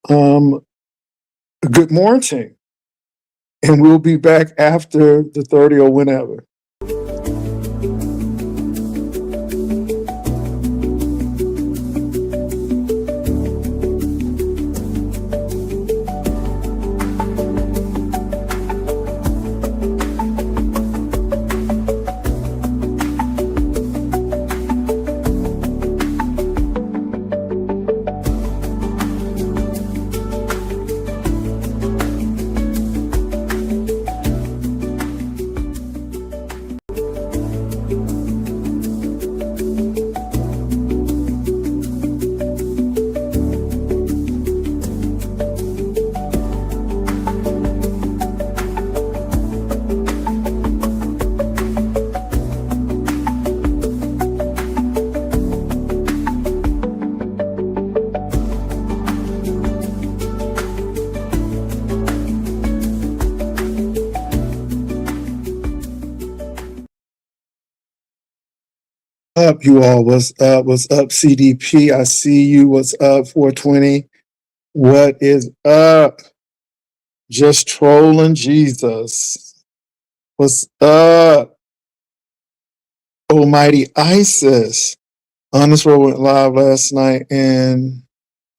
Um, Good morning, and we'll be back after the 30 or whenever. Up, you all. What's up? What's up, CDP? I see you. What's up, 420? What is up? Just trolling Jesus. What's up, Almighty ISIS? Honest Roll went live last night and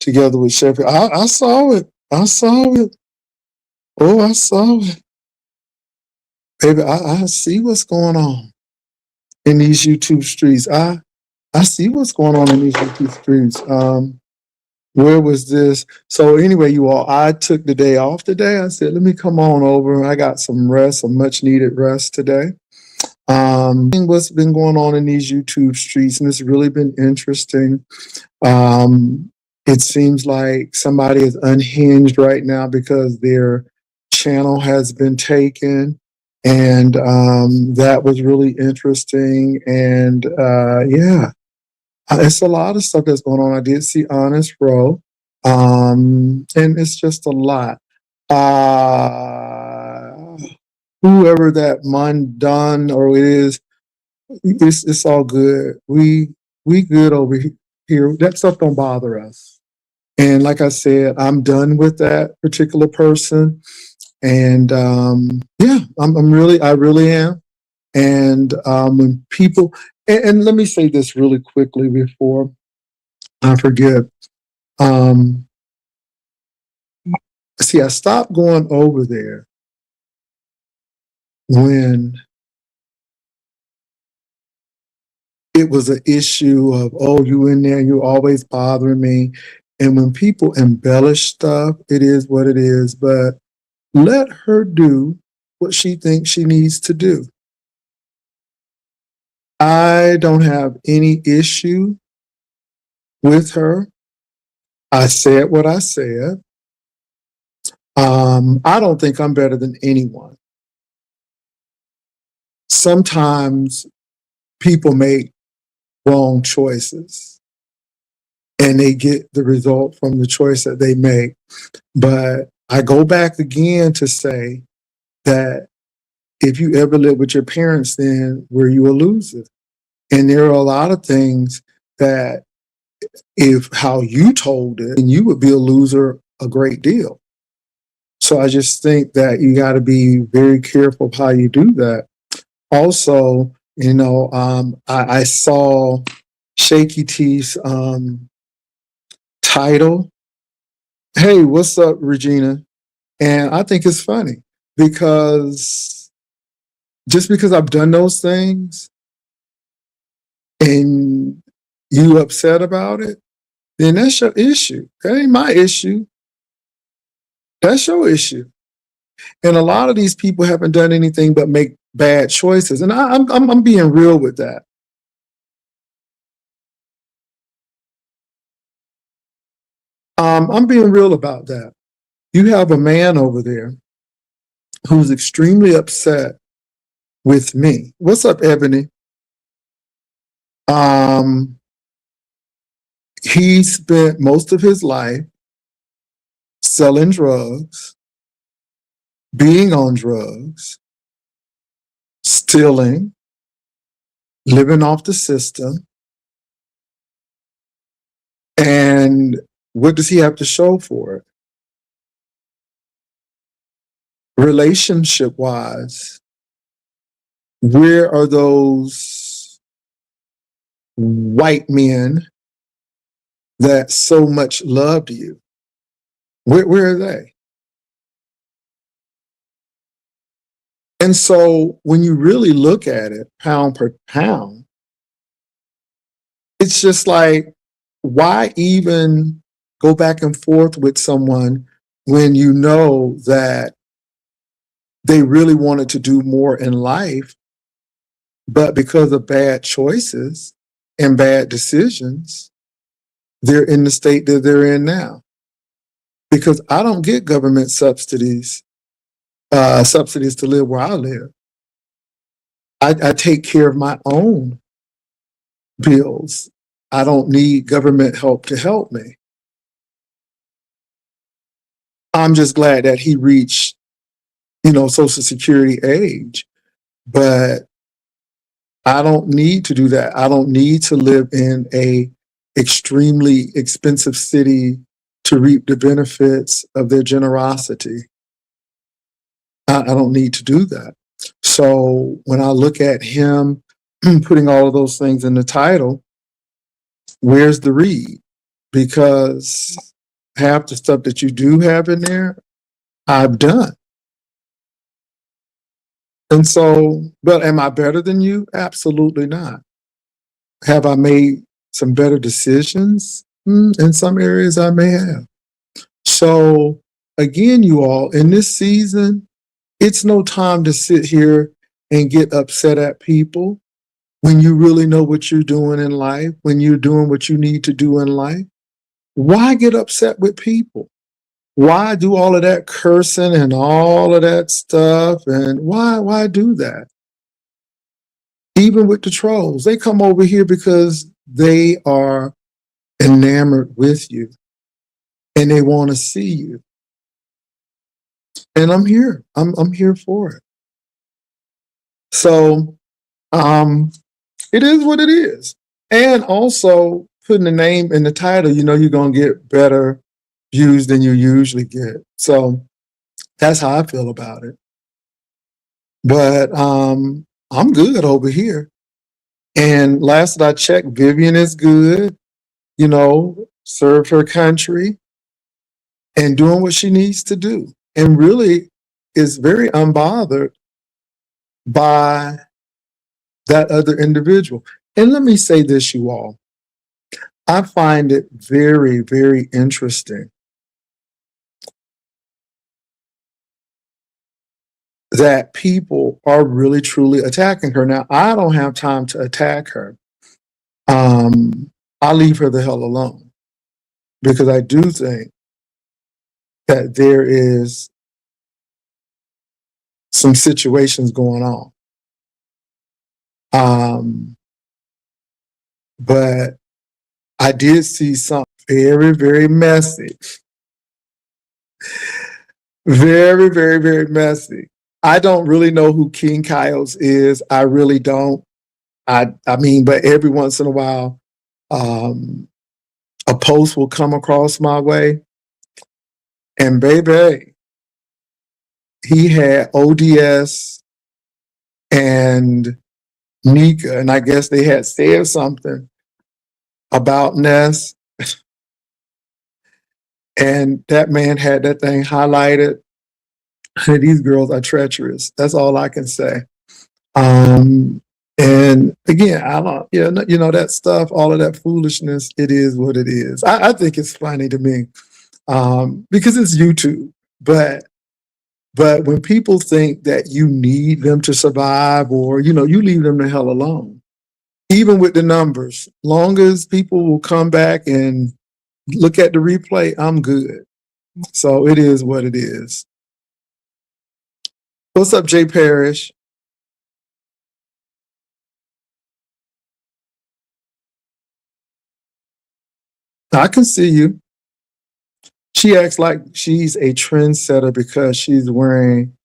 together with Shepherd. I saw it. I saw it. Oh, I saw it. Baby, I see what's going on in these YouTube streets. I see what's going on in these YouTube streets. Where was this? So anyway, you all, I took the day off today. I said, let me come on over. I got some rest, some much needed rest today. What's been going on in these YouTube streets, and it's really been interesting. It seems like somebody is unhinged right now because their channel has been taken. And that was really interesting. And yeah, it's a lot of stuff that's going on. I did see Honest Row, and it's just a lot. Whoever that Mundan or it is, it's all good. We good over here. That stuff don't bother us. And like I said, I'm done with that particular person. And yeah, I really am. And when people, and let me say this really quickly before I forget. See, I stopped going over there when it was an issue of, oh, you in there, you're always bothering me. And when people embellish stuff, it is what it is. But let her do what she thinks she needs to do. I don't have any issue with her. I said what I said. I don't think I'm better than anyone. Sometimes people make wrong choices and they get the result from the choice that they make. But I go back again to say that if you ever live with your parents, then were you a loser? And there are a lot of things that if how you told it, then you would be a loser a great deal. So I just think that you got to be very careful of how you do that. Also, you know, I saw Shaky T's title. Hey, what's up, Regina? And I think it's funny because just because I've done those things and you upset about it, then that's your issue. That ain't my issue. That's your issue. And a lot of these people haven't done anything but make bad choices. And I'm being real with that. I'm being real about that. You have a man over there who's extremely upset with me. What's up, Ebony? He spent most of his life selling drugs, being on drugs, stealing, living off the system. And what does he have to show for it? relationship wise, where are those white men that so much loved you? Where are they? And so when you really look at it, pound per pound, it's just like, why even go back and forth with someone when you know that they really wanted to do more in life, but because of bad choices and bad decisions, they're in the state that they're in now? Because I don't get government subsidies to live where I live. I take care of my own bills. I don't need government help to help me. I'm just glad that he reached, Social Security age, but I don't need to do that. I don't need to live in a extremely expensive city to reap the benefits of their generosity. I don't need to do that. So when I look at him putting all of those things in the title, where's the read? Because half the stuff that you do have in there, I've done. And so, but am I better than you? Absolutely not. Have I made some better decisions? In some areas, I may have. So, again, you all, in this season, it's no time to sit here and get upset at people when you really know what you're doing in life, when you're doing what you need to do in life. Why get upset with people? Why do all of that cursing and all of that stuff? And why do that? Even with the trolls, they come over here because they are enamored with you and they want to see you. And I'm here. I'm here for it. So it is what it is. And also putting the name in the title, you're gonna get better views than you usually get. So that's how I feel about it. But I'm good over here. And last I checked, Vivian is good, served her country and doing what she needs to do. And really is very unbothered by that other individual. And let me say this, you all. I find it very, very interesting that people are really, truly attacking her. Now, I don't have time to attack her. I leave her the hell alone because I do think that there is some situations going on. But I did see something very, very messy. Very, very, very messy. I don't really know who King Kyles is. I really don't. I mean, but every once in a while, a post will come across my way. And baby, he had ODS and Nika, and I guess they had said something about Ness. And that man had that thing highlighted. These girls are treacherous. That's all I can say. And again, I don't, that stuff, all of that foolishness, it is what it is. I think it's funny to me because it's YouTube. But when people think that you need them to survive or, you leave them the hell alone. Even with the numbers, long as people will come back and look at the replay, I'm good. So it is what it is. What's up, Jay Parrish? I can see you. She acts like she's a trendsetter because she's wearing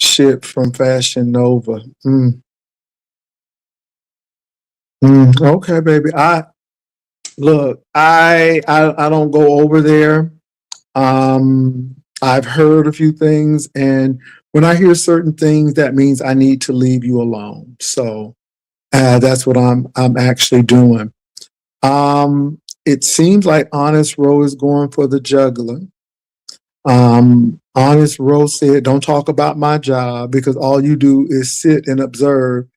shit from Fashion Nova. Okay, baby. I don't go over there. I've heard a few things, and when I hear certain things, that means I need to leave you alone. So that's what I'm actually doing. It seems like Honest Row is going for the juggler. Honest Rose said, "Don't talk about my job because all you do is sit and observe."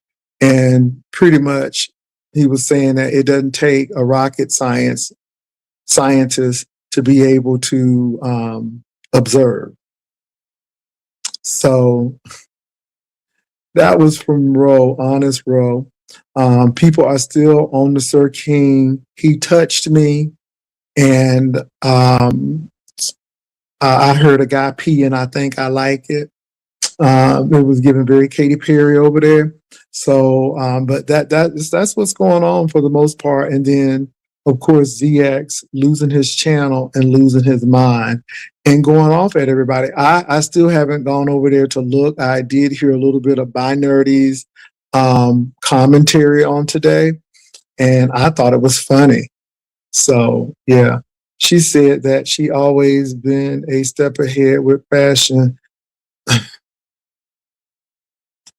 And pretty much, he was saying that it doesn't take a rocket scientist to be able to observe. So that was from Roe, Honest Roe. People are still on the Sir King. He touched me, and I heard a guy pee, and I think I like it. It was given very Katy Perry over there. So, but that's what's going on for the most part. And then, of course, ZX losing his channel and losing his mind and going off at everybody. I still haven't gone over there to look. I did hear a little bit of Binarity's commentary on today, and I thought it was funny. So, yeah. She said that she always been a step ahead with fashion.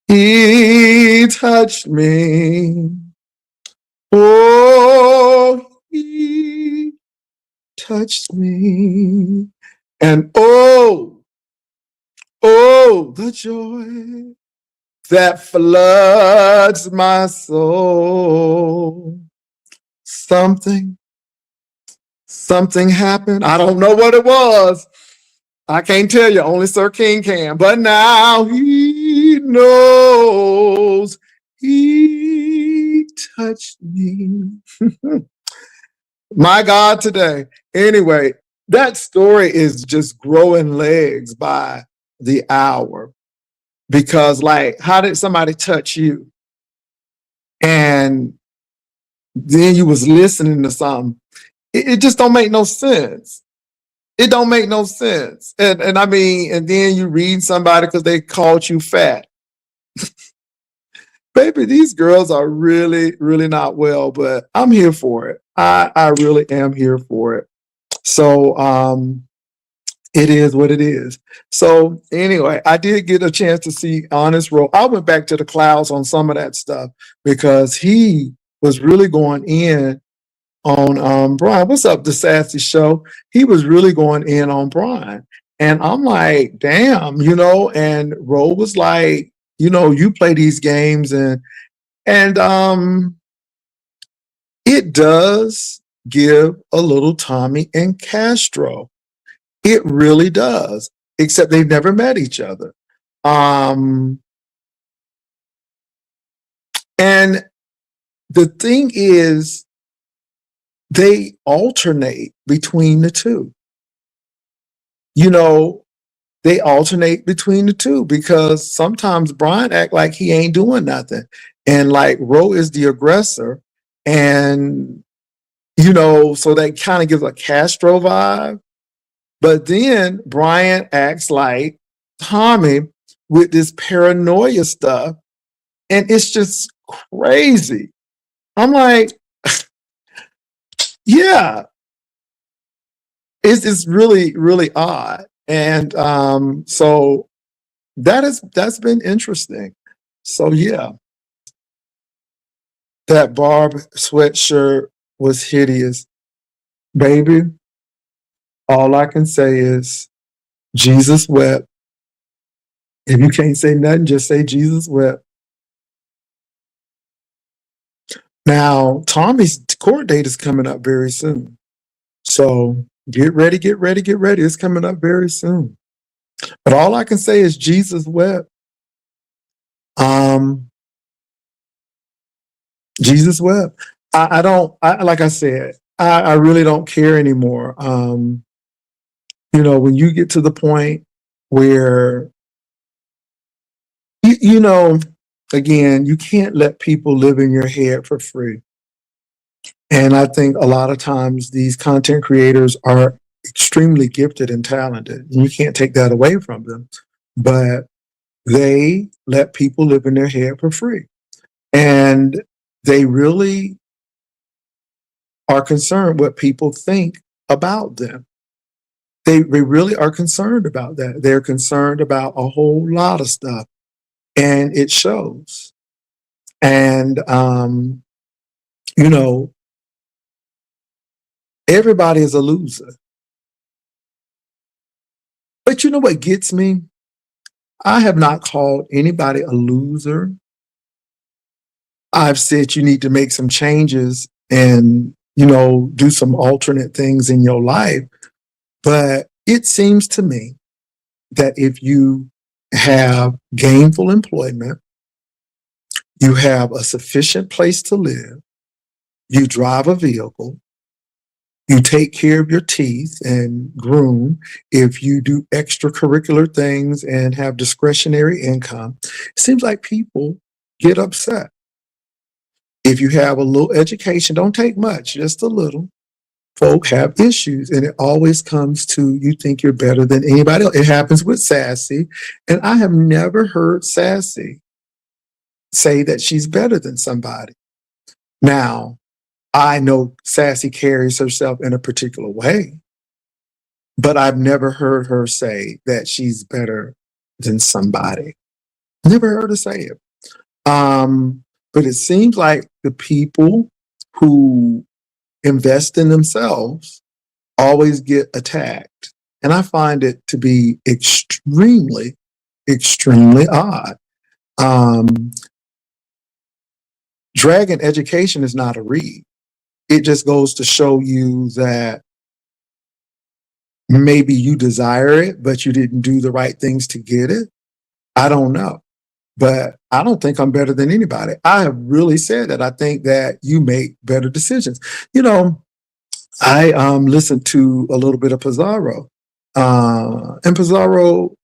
He touched me. Oh, he touched me. And oh, the joy that floods my soul. Something happened. I don't know what it was. I can't tell you. Only Sir King can. But now he knows. He touched me. My God, today. Anyway, that story is just growing legs by the hour. Because, like, how did somebody touch you? And then you was listening to something. It just don't make no sense. It don't make no sense. And I mean, and then you read somebody because they called you fat. Baby, these girls are really, really not well, but I'm here for it. I really am here for it. So it is what it is. So anyway, I did get a chance to see Honest Row. I went back to the clouds on some of that stuff because he was really going in on Brian. What's up, the Sassy Show? He was really going in on Brian. And I'm like, damn, and Ro was like, you play these games and it does give a little Tommy and Castro. It really does, except they've never met each other. And the thing is, they alternate between the two. They alternate between the two because sometimes Brian act like he ain't doing nothing. And like Ro is the aggressor. And, so that kind of gives a Castro vibe. But then Brian acts like Tommy with this paranoia stuff. And it's just crazy. I'm like, yeah, it's really, really odd. And so that's been interesting. So yeah, that Barb sweatshirt was hideous. Baby, all I can say is Jesus wept. If you can't say nothing, just say Jesus wept. Now, Tommy's court date is coming up very soon. So get ready, get ready, get ready. It's coming up very soon. But all I can say is Jesus wept. Jesus wept. I don't, like I said, I really don't care anymore. When you get to the point where, again, you can't let people live in your head for free. And I think a lot of times these content creators are extremely gifted and talented. And you can't take that away from them. But they let people live in their head for free. And they really are concerned what people think about them. They really are concerned about that. They're concerned about a whole lot of stuff, and it shows. And you know, everybody is a loser. But you know what gets me? I have not called anybody a loser. I've said you need to make some changes and, do some alternate things in your life. But it seems to me that if you have gainful employment, you have a sufficient place to live, you drive a vehicle, you take care of your teeth and groom, if you do extracurricular things and have discretionary income, it seems like people get upset. If you have a little education, don't take much, just a little. Folk have issues, and it always comes to you think you're better than anybody else. It happens with Sassy, and I have never heard Sassy say that she's better than somebody. Now, I know Sassy carries herself in a particular way, but I've never heard her say that she's better than somebody. Never heard her say it. But it seems like the people who invest in themselves always get attacked. And I find it to be extremely, extremely odd. Um, Dragon education is not a read. It just goes to show you that maybe you desire it, but you didn't do the right things to get it. I don't know. But I don't think I'm better than anybody. I have really said that. I think that you make better decisions. I listened to a little bit of Pizarro. And Pizarro,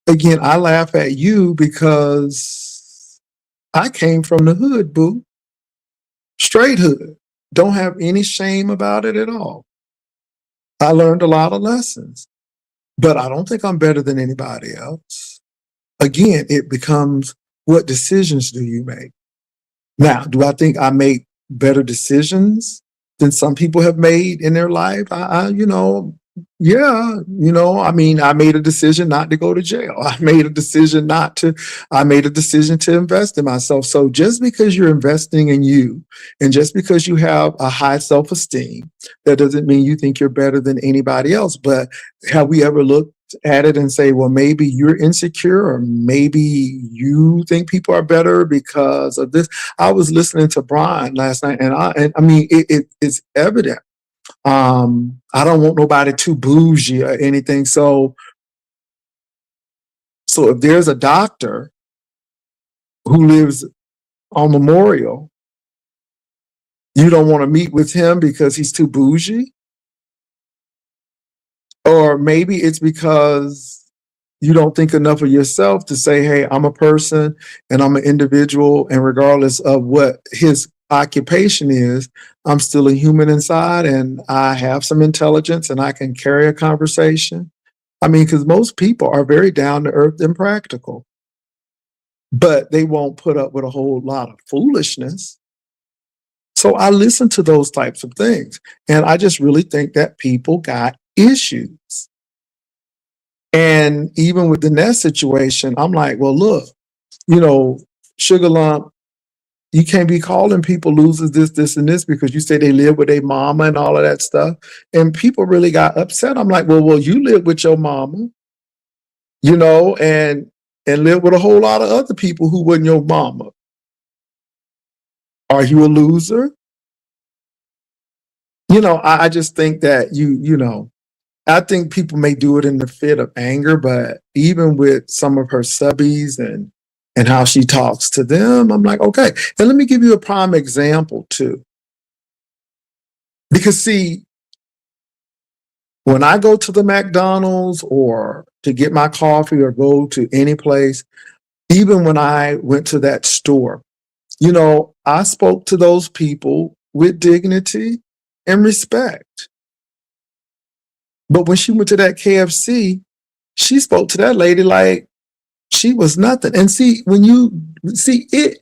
again, I laugh at you because I came from the hood, boo. Straight hood. Don't have any shame about it at all. I learned a lot of lessons, but I don't think I'm better than anybody else. Again, it becomes, what decisions do you make? Now, do I think I make better decisions than some people have made in their life? Yeah, I mean, I made a decision not to go to jail. I made a decision to invest in myself. So just because you're investing in you and just because you have a high self-esteem, that doesn't mean you think you're better than anybody else. But have we ever looked at it and say, well, maybe you're insecure or maybe you think people are better because of this? I was listening to Brian last night, and I mean, it's evident. I don't want nobody too bougie or anything. So if there's a doctor who lives on Memorial, you don't want to meet with him because he's too bougie? Or maybe it's because you don't think enough of yourself to say, hey, I'm a person and I'm an individual, and regardless of what his occupation is, I'm still a human inside and I have some intelligence and I can carry a conversation. I mean, because most people are very down to earth and practical, but they won't put up with a whole lot of foolishness. So I listen to those types of things. And I just really think that people got issues. And even with the Nest situation, I'm like, well, look, Sugar Lump, you can't be calling people losers, this, and this, because you say they live with their mama and all of that stuff. And people really got upset. I'm like, well, you live with your mama, and live with a whole lot of other people who wasn't your mama. Are you a loser? I just think that I think people may do it in the fit of anger, but even with some of her subbies and how she talks to them, I'm like, okay. And let me give you a prime example too. Because see, when I go to the McDonald's or to get my coffee or go to any place, even when I went to that store, I spoke to those people with dignity and respect. But when she went to that KFC, she spoke to that lady like she was nothing. And see, when you see it,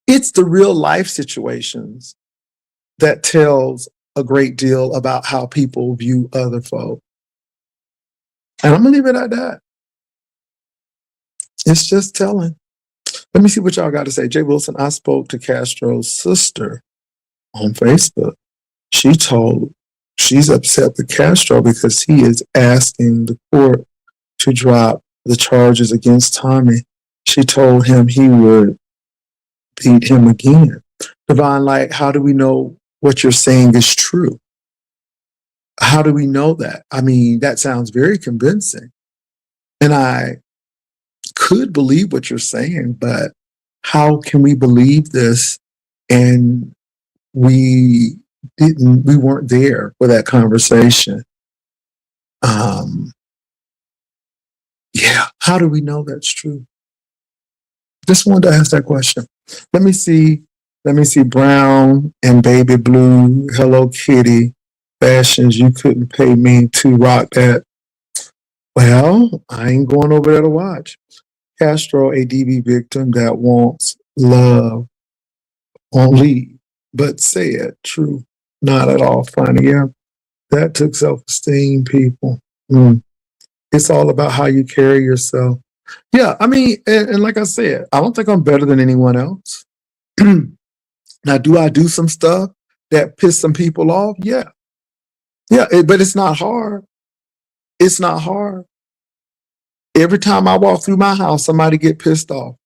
it's the real life situations that tells a great deal about how people view other folk. And I'm gonna leave it at that. It's just telling. Let me see what y'all got to say. Jay Wilson, I spoke to Castro's sister on Facebook. She's upset with Castro because he is asking the court to drop the charges against Tommy. She told him he would beat him again. Divine Light, how do we know what you're saying is true? How do we know that? I mean, that sounds very convincing. And I could believe what you're saying, but how can we believe this and we weren't there for that conversation? Yeah, how do we know that's true? Just wanted to ask that question. Let me see Brown and Baby Blue, Hello Kitty, fashions. You couldn't pay me to rock that. Well, I ain't going over there to watch. Castro, a DV victim that wants love, won't leave, but say it true. Not at all funny. Yeah, that took self-esteem, people. It's all about how you carry yourself. Yeah, I mean, and like I said, I don't think I'm better than anyone else. Now, do I do some stuff that piss some people off? Yeah. Yeah, but it's not hard. It's not hard. Every time I walk through my house, somebody get pissed off.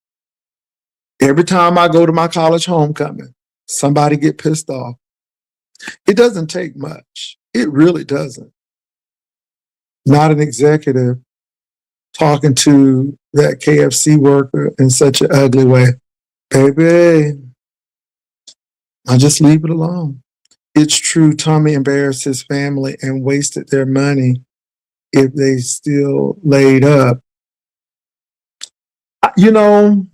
Every time I go to my college homecoming, somebody get pissed off. It doesn't take much. It really doesn't. Not an executive talking to that KFC worker in such an ugly way. Baby, I just leave it alone. It's true Tommy embarrassed his family and wasted their money if they still laid up. You know,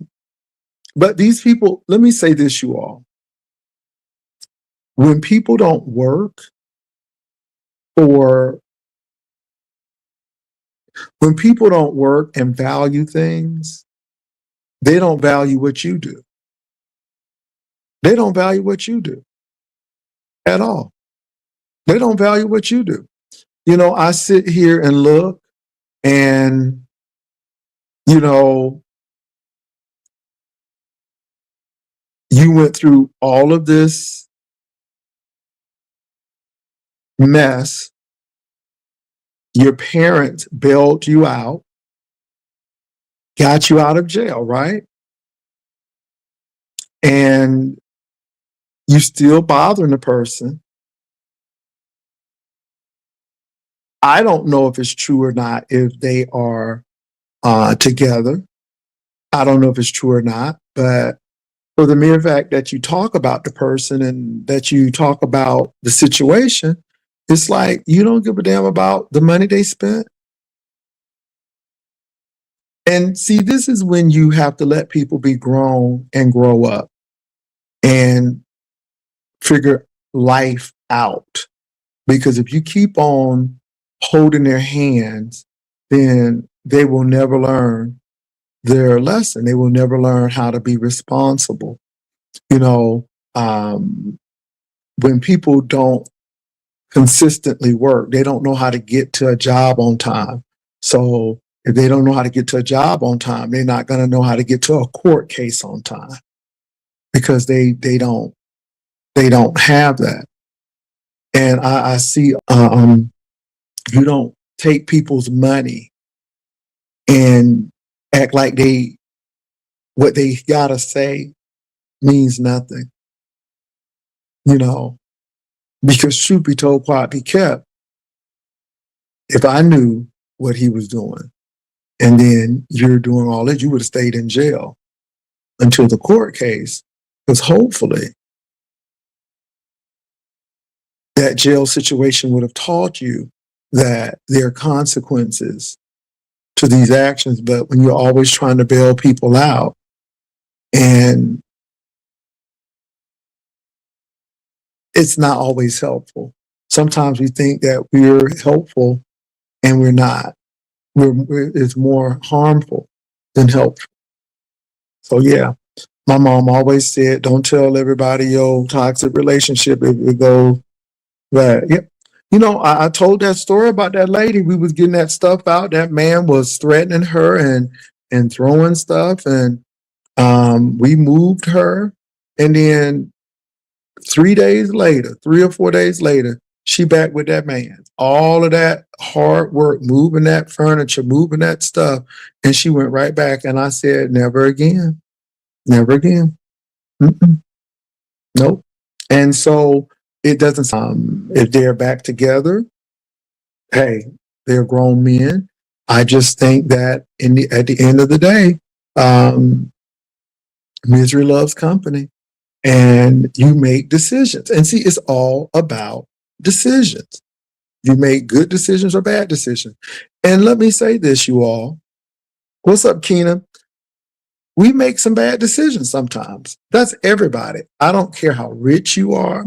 but these people, let me say this, you all. When people don't work or when people don't work and value things, they don't value what you do. They don't value what you do at all. They don't value what you do. You know, I sit here and look and, you know, you went through all of this mess. Your parents bailed you out, got you out of jail, right? And you still bothering the person. I don't know if it's true or not if they are together. I don't know if it's true or not, but for the mere fact that you talk about the person and that you talk about the situation, it's like you don't give a damn about the money they spent. And see, this is when you have to let people be grown and grow up and figure life out. Because if you keep on holding their hands, then they will never learn their lesson. They will never learn how to be responsible. You know, when people don't consistently work, they don't know how to get to a job on time. So if they don't know how to get to a job on time, they're not going to know how to get to a court case on time because they don't have that. And I see you don't take people's money and act like what they gotta say means nothing, you know, because truth be told, quiet be kept. If I knew what he was doing and then you're doing all that, you would have stayed in jail until the court case, because hopefully that jail situation would have taught you that there are consequences to these actions. But when you're always trying to bail people out and it's not always helpful. Sometimes we think that we're helpful and we're not. It's more harmful than helpful. So yeah, my mom always said, don't tell everybody your toxic relationship if it goes bad. Yep. I told that story about that lady. We was getting that stuff out. That man was threatening her and throwing stuff, and we moved her. And then 3 days later, 3 or 4 days later, she back with that man. All of that hard work, moving that furniture, moving that stuff, and she went right back. And I said, never again, never again. Mm-mm, nope. And so it doesn't. If they're back together, hey, they're grown men. I just think that at the end of the day, um, misery loves company, and you make decisions. And see, it's all about decisions. You make good decisions or bad decisions. And let me say this, you all. What's up, Keena? We make some bad decisions sometimes. That's everybody. I don't care how rich you are.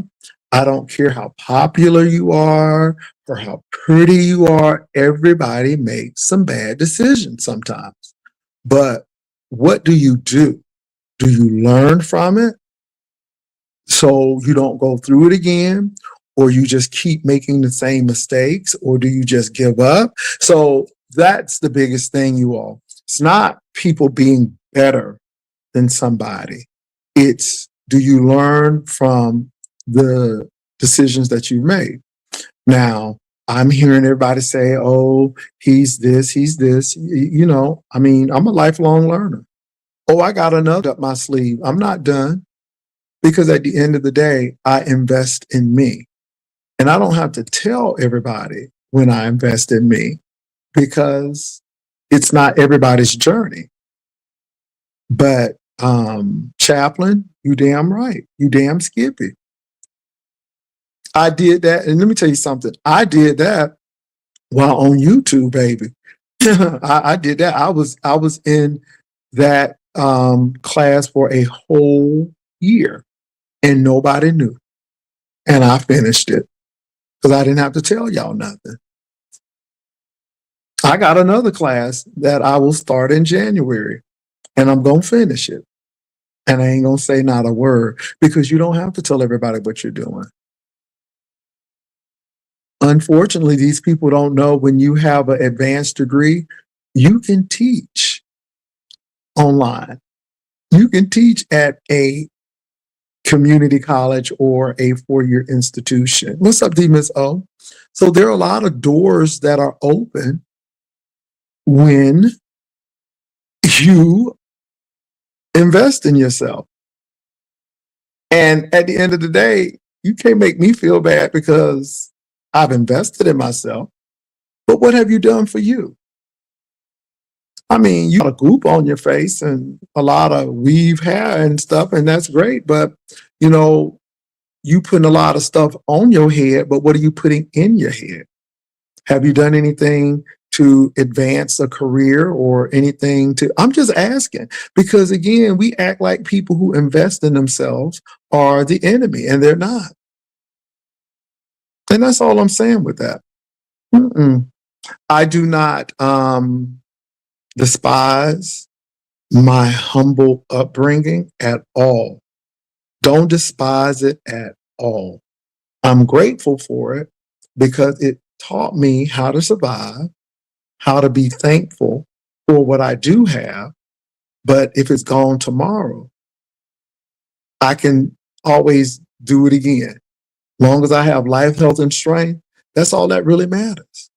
I don't care how popular you are or how pretty you are. Everybody makes some bad decisions sometimes. But what do you do? Do you learn from it so you don't go through it again? Or you just keep making the same mistakes? Or do you just give up? So that's the biggest thing, you all. It's not people being better than somebody. It's, do you learn from the decisions that you made? Now, I'm hearing everybody say, oh, he's this, he's this. I'm a lifelong learner. Oh, I got another up my sleeve. I'm not done, because at the end of the day, I invest in me. And I don't have to tell everybody when I invest in me, because it's not everybody's journey. But Chaplain, you damn right. You damn Skippy. I did that. And let me tell you something. I did that while on YouTube, baby. I did that. I was in that class for a whole year, and nobody knew. And I finished it because I didn't have to tell y'all nothing. I got another class that I will start in January, and I'm going to finish it. And I ain't going to say not a word, because you don't have to tell everybody what you're doing. Unfortunately, these people don't know, when you have an advanced degree, you can teach online. You can teach at a community college or a four-year institution. What's up, D. Miss O? So there are a lot of doors that are open when you invest in yourself. And at the end of the day, you can't make me feel bad because I've invested in myself. But what have you done for you? I mean, you got a goop on your face and a lot of weave hair and stuff, and that's great. But, you putting a lot of stuff on your head, but what are you putting in your head? Have you done anything to advance a career or anything I'm just asking, because again, we act like people who invest in themselves are the enemy, and they're not. And that's all I'm saying with that. Mm-mm. I do not despise my humble upbringing at all. Don't despise it at all. I'm grateful for it because it taught me how to survive, how to be thankful for what I do have. But if it's gone tomorrow, I can always do it again. Long as I have life, health, and strength, that's all that really matters.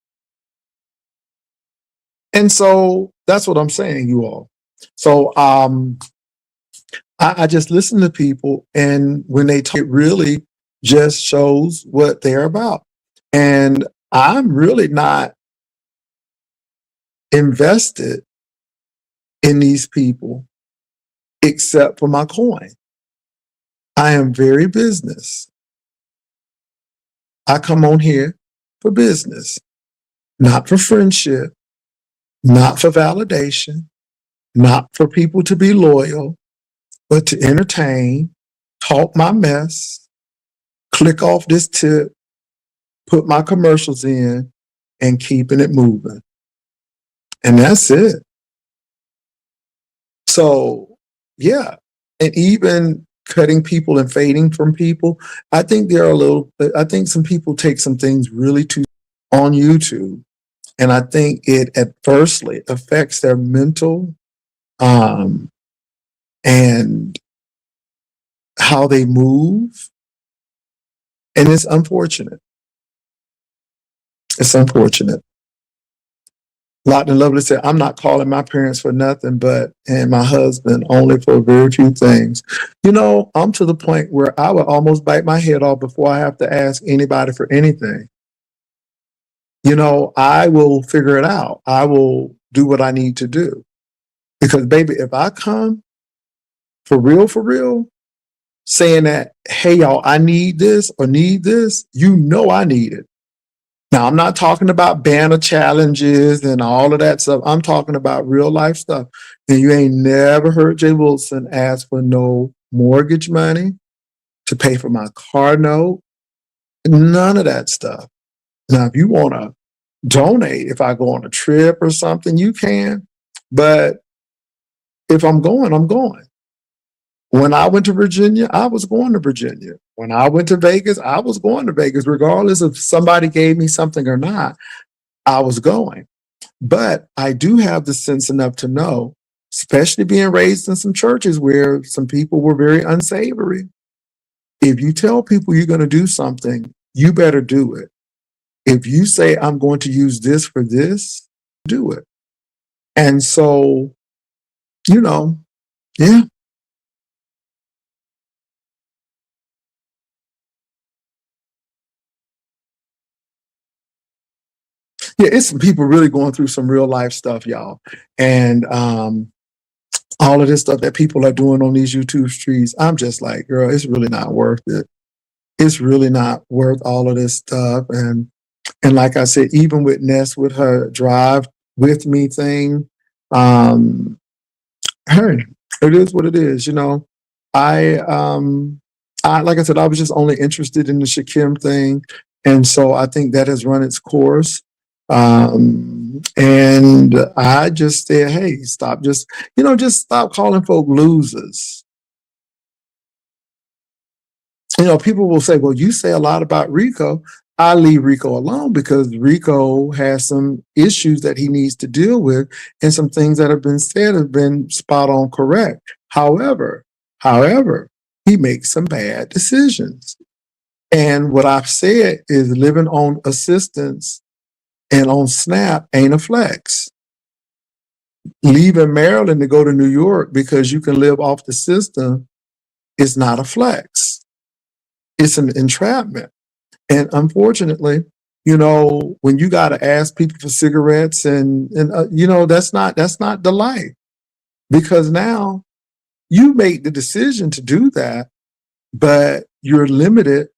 And so that's what I'm saying, you all. So I just listen to people, and when they talk, it really just shows what they're about. And I'm really not invested in these people except for my coin. I am very business. I come on here for business, not for friendship, not for validation, not for people to be loyal, but to entertain, talk my mess, click off this tip, put my commercials in, and keeping it moving. And that's it. So, yeah. And even cutting people and fading from people. I think some people take some things really too on YouTube. And I think it adversely affects their mental um, and how they move. And it's unfortunate. It's unfortunate. Lockton Lovely said, I'm not calling my parents for nothing and my husband only for very few things. I'm to the point where I would almost bite my head off before I have to ask anybody for anything. I will figure it out. I will do what I need to do. Because, baby, if I come for real, saying that, hey, y'all, I need this or need this, I need it. Now, I'm not talking about banner challenges and all of that stuff. I'm talking about real life stuff. And you ain't never heard Jay Wilson ask for no mortgage money to pay for my car note. None of that stuff. Now, if you want to donate, if I go on a trip or something, you can. But if I'm going, I'm going. When I went to Virginia, I was going to Virginia. When I went to Vegas, I was going to Vegas. Regardless if somebody gave me something or not, I was going. But I do have the sense enough to know, especially being raised in some churches where some people were very unsavory. If you tell people you're going to do something, you better do it. If you say, I'm going to use this for this, do it. And so, yeah. Yeah, it's some people really going through some real life stuff, y'all. And all of this stuff that people are doing on these YouTube streets, I'm just like, girl, it's really not worth it. It's really not worth all of this stuff. And like I said, even with Ness with her drive with me thing, hey, it is what it is, I like I said, I was just only interested in the Shakim thing. And so I think that has run its course. And I just said, hey, just stop calling folk losers. People will say, well, you say a lot about Rico. I leave Rico alone because Rico has some issues that he needs to deal with, and some things that have been said have been spot on correct. However, he makes some bad decisions. And what I've said is living on assistance and on SNAP ain't a flex. Leaving Maryland to go to New York because you can live off the system is not a flex. It's an entrapment. And unfortunately, when you got to ask people for cigarettes and that's not the life, because now you make the decision to do that, but you're limited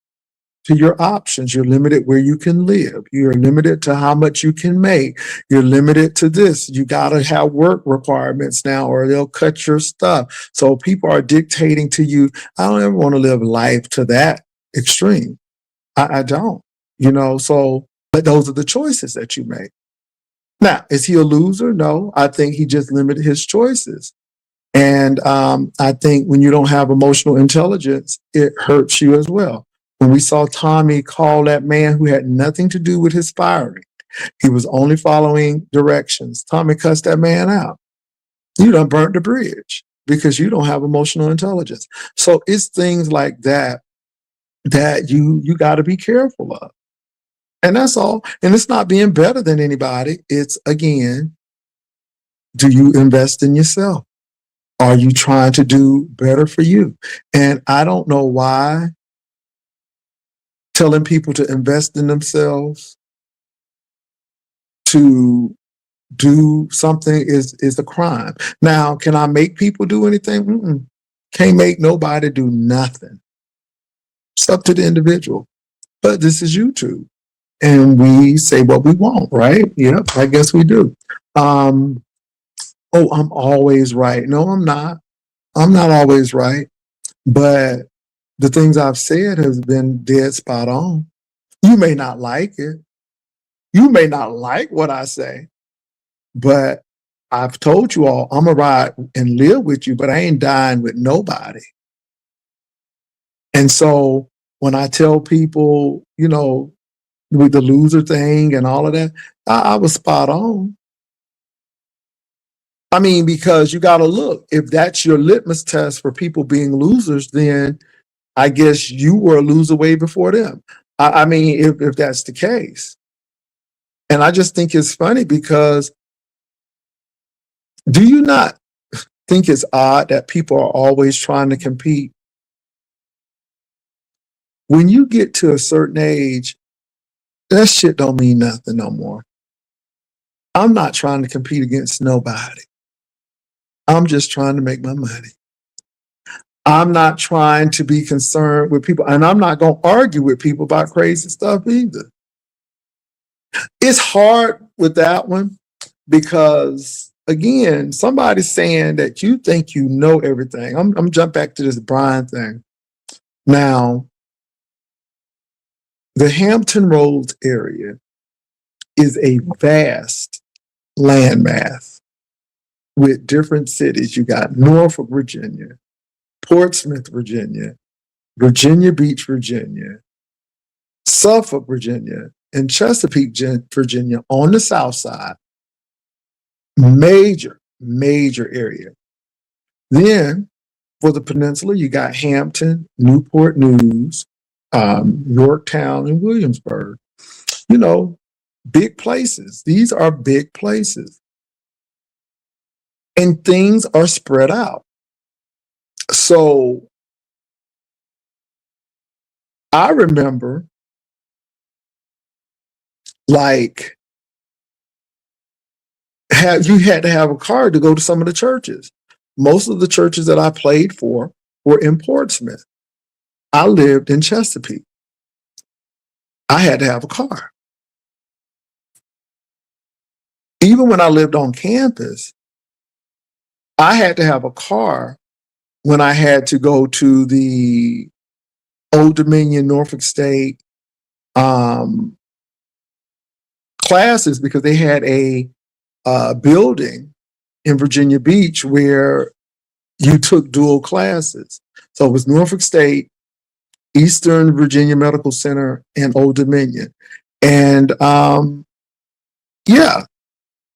to your options. You're limited where you can live. You're limited to how much you can make. You're limited to this. You got to have work requirements now or they'll cut your stuff. So people are dictating to you. I don't ever want to live life to that extreme. I don't, but those are the choices that you make. Now, is he a loser? No, I think he just limited his choices. And I think when you don't have emotional intelligence, it hurts you as well. When we saw Tommy call that man who had nothing to do with his firing, he was only following directions. Tommy cussed that man out. You done burnt the bridge because you don't have emotional intelligence. So it's things like that you got to be careful of. And that's all. And it's not being better than anybody. It's, again, do you invest in yourself? Are you trying to do better for you? And I don't know why telling people to invest in themselves to do something is a crime. Now, can I make people do anything? Can't make nobody do nothing. It's up to the individual. But this is YouTube. And we say what we want, right? Yep, I guess we do. I'm always right. No, I'm not. I'm not always right. But the things I've said has been dead spot on. You may not like it. You may not like what I say, but I've told you all I'm going to ride and live with you, but I ain't dying with nobody. And so when I tell people, with the loser thing and all of that, I was spot on. I mean, because you got to look, if that's your litmus test for people being losers, then I guess you were a loser way before them. I mean, if that's the case. And I just think it's funny because do you not think it's odd that people are always trying to compete? When you get to a certain age, that shit don't mean nothing no more. I'm not trying to compete against nobody. I'm just trying to make my money. I'm not trying to be concerned with people, and I'm not going to argue with people about crazy stuff either. It's hard with that one because, again, somebody's saying that you think you know everything. I'm jump back to this Brian thing. Now, the Hampton Roads area is a vast landmass with different cities. You got Norfolk, Virginia, Portsmouth, Virginia, Virginia Beach, Virginia, Suffolk, Virginia, and Chesapeake, Virginia on the south side. Major area. Then for the peninsula, you got Hampton, Newport News, Yorktown, and Williamsburg. Big places. These are big places. And things are spread out. So I remember, like, you had to have a car to go to some of the churches. Most of the churches that I played for were in Portsmouth. I lived in Chesapeake. I had to have a car. Even when I lived on campus, I had to have a car when I had to go to the Old Dominion, Norfolk State classes because they had a building in Virginia Beach where you took dual classes. So it was Norfolk State, Eastern Virginia Medical Center, and Old Dominion. And yeah,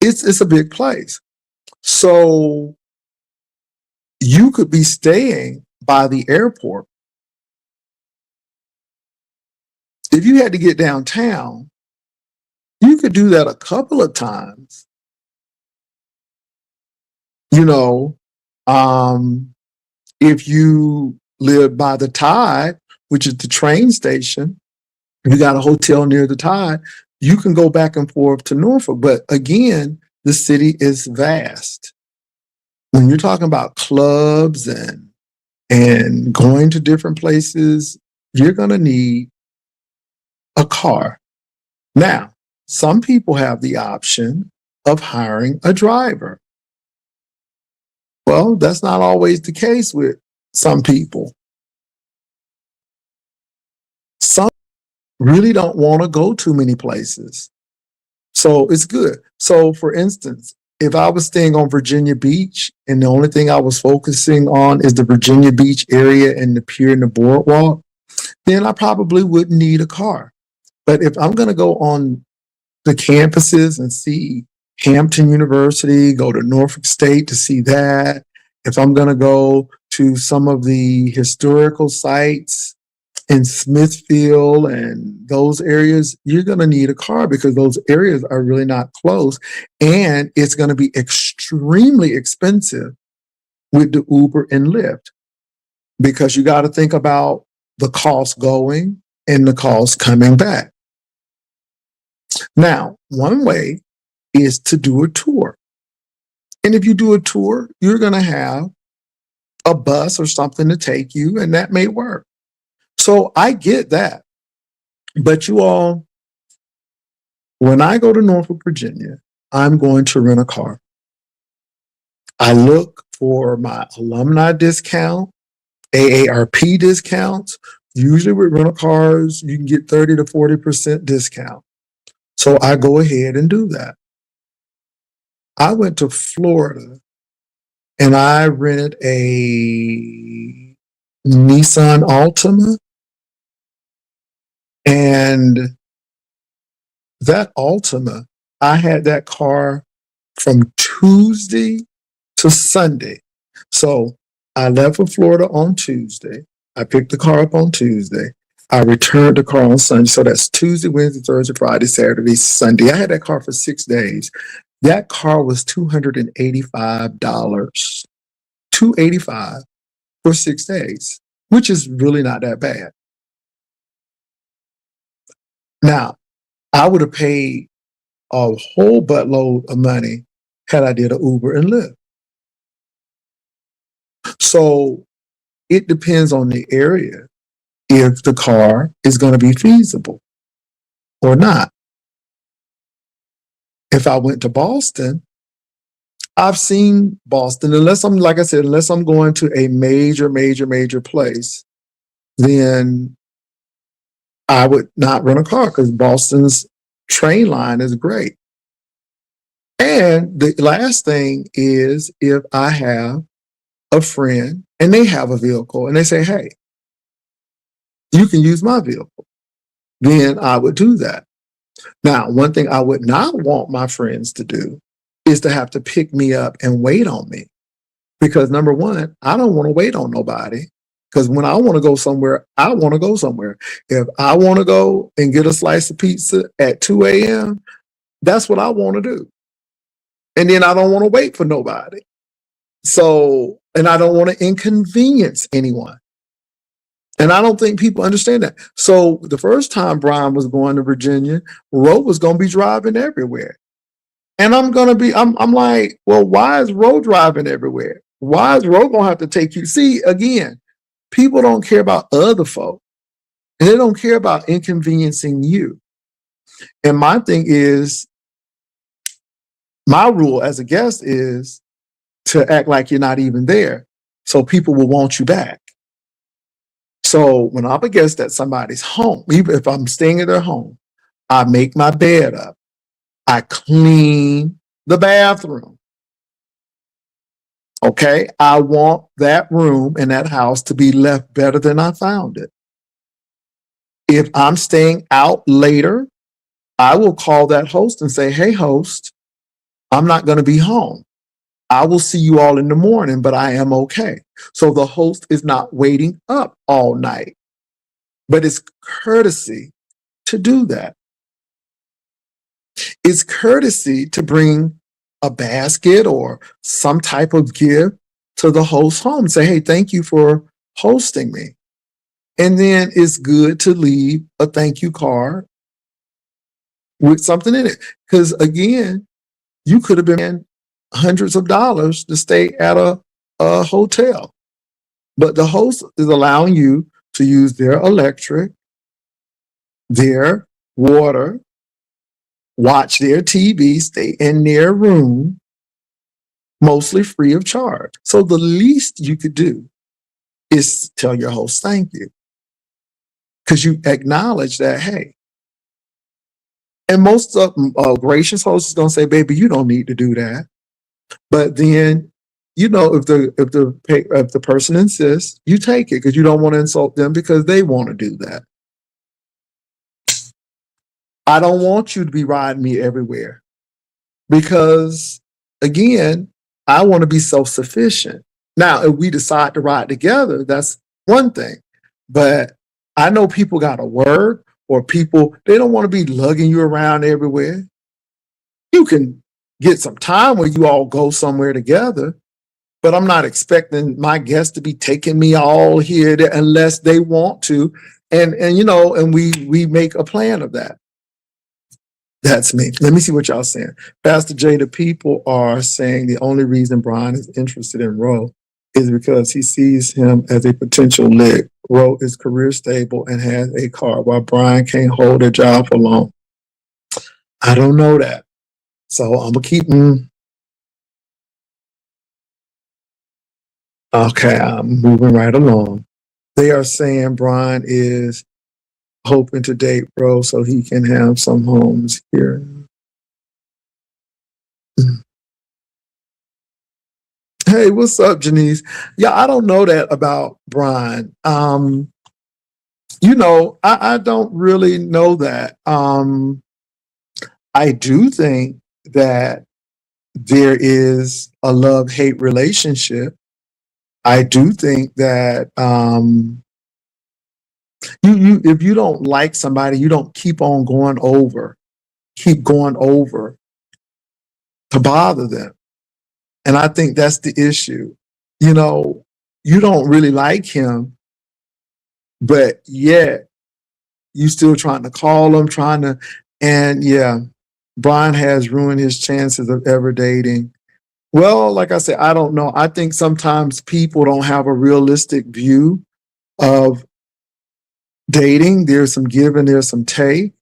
it's a big place. So you could be staying by the airport. If you had to get downtown, you could do that a couple of times. If you live by the Tide, which is the train station, you got a hotel near the Tide, you can go back and forth to Norfolk. But again, the city is vast. When you're talking about clubs and going to different places, you're going to need a car. Now, some people have the option of hiring a driver. Well, that's not always the case with some people. Some really don't want to go too many places. So it's good. So for instance, if I was staying on Virginia Beach and the only thing I was focusing on is the Virginia Beach area and the pier and the boardwalk, then I probably wouldn't need a car. But if I'm going to go on the campuses and see Hampton University, go to Norfolk State to see that, if I'm going to go to some of the historical sites in Smithfield and those areas, you're going to need a car because those areas are really not close. And it's going to be extremely expensive with the Uber and Lyft because you got to think about the cost going and the cost coming back. Now, one way is to do a tour. And if you do a tour, you're going to have a bus or something to take you, and that may work. So I get that. But you all, when I go to Norfolk, Virginia, I'm going to rent a car. I look for my alumni discount, AARP discounts. Usually with rental cars, you can get 30 to 40% discount. So I go ahead and do that. I went to Florida and I rented a Nissan Altima, and that Altima, I had that car from Tuesday to Sunday. So I left for Florida on Tuesday. I picked the car up on Tuesday. I returned the car on Sunday. So that's Tuesday, Wednesday, Thursday, Friday, Saturday, Sunday. I had that car for 6 days. That car was $285. $285 for 6 days, which is really not that bad. Now, I would have paid a whole buttload of money had I did an Uber and Lyft. So it depends on the area if the car is going to be feasible or not. If I went to Boston, I've seen Boston, unless I'm, like I said, unless I'm going to a major place, then I would not rent a car because Boston's train line is great. And the last thing is if I have a friend and they have a vehicle and they say, hey, you can use my vehicle, then I would do that. Now, one thing I would not want my friends to do is to have to pick me up and wait on me. Because number one, I don't want to wait on nobody. Because when I want to go somewhere, I want to go somewhere. If I want to go and get a slice of pizza at 2 a.m., that's what I want to do. And then I don't want to wait for nobody. So, and I don't want to inconvenience anyone. And I don't think people understand that. So the first time Brian was going to Virginia, Ro was going to be driving everywhere. And I'm like, well, why is Ro driving everywhere? Why is Ro going to have to take you? See, again, people don't care about other folk. And they don't care about inconveniencing you. And my thing is, my rule as a guest is to act like you're not even there. So people will want you back. So when I'm a guest at somebody's home, even if I'm staying at their home, I make my bed up. I clean the bathroom. Okay. I want that room and that house to be left better than I found it. If I'm staying out later, I will call that host and say, hey, host, I'm not going to be home. I will see you all in the morning, but I am okay. So the host is not waiting up all night, but it's courtesy to do that. It's courtesy to bring a basket or some type of gift to the host's home and say, hey, thank you for hosting me. And then it's good to leave a thank you card with something in it. Because again, you could have been hundreds of dollars to stay at a hotel. But the host is allowing you to use their electric, their water, watch their TV, stay in their room, mostly free of charge. So the least you could do is tell your host thank you. Because you acknowledge that, hey. And most of gracious hosts is going to say, baby, you don't need to do that. But then, if the person insists, you take it because you don't want to insult them because they want to do that. I don't want you to be riding me everywhere because, again, I want to be self-sufficient. Now, if we decide to ride together, that's one thing. But I know people got to work or people, they don't want to be lugging you around everywhere. You can get some time where you all go somewhere together, but I'm not expecting my guests to be taking me all here unless they want to. And we make a plan of that. That's me. Let me see what y'all saying. Pastor Jay, the people are saying the only reason Brian is interested in Ro is because he sees him as a potential lick. Ro is career stable and has a car while Brian can't hold a job for long. I don't know that. So I'm going to keep Okay, I'm moving right along. They are saying Brian is hoping to date Ro so he can have some homes here. Hey, what's up, Janice? Yeah, I don't know that about Brian. I don't really know that. I do think that there is a love-hate relationship. I do think that you if you don't like somebody, you don't keep going over to bother them. And I think that's the issue. You know, you don't really like him, but yet you still trying to call him, and yeah, Brian has ruined his chances of ever dating. Well, like I said, I don't know. I think sometimes people don't have a realistic view of dating. There's some give and there's some take.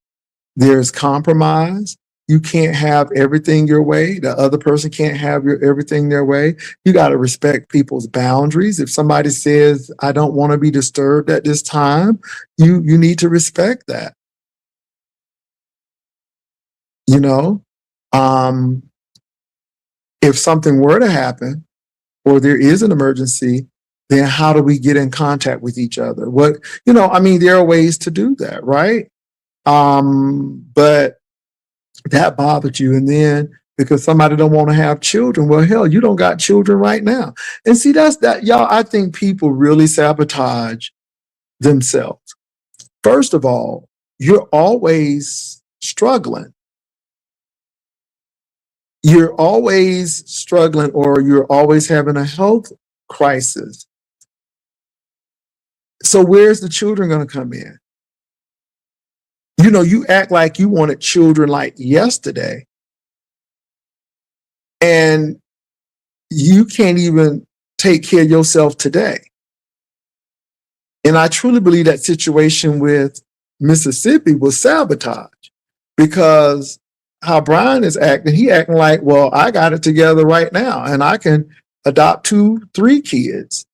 There's compromise. You can't have everything your way. The other person can't have everything their way. You got to respect people's boundaries. If somebody says, I don't want to be disturbed at this time, you need to respect that, you know? Um, if something were to happen or there is an emergency, then how do we get in contact with each other? There are ways to do that, right? But that bothered you. And then because somebody don't want to have children, well, hell, you don't got children right now. And see, that's that, y'all, I think people really sabotage themselves. First of all, you're always struggling. You're always struggling or you're always having a health crisis. So where's the children going to come in? You act like you wanted children like yesterday, and you can't even take care of yourself today. And I truly believe that situation with Mississippi was sabotage, because how Brian is acting, he acting like, well, I got it together right now and I can adopt 2, 3 kids.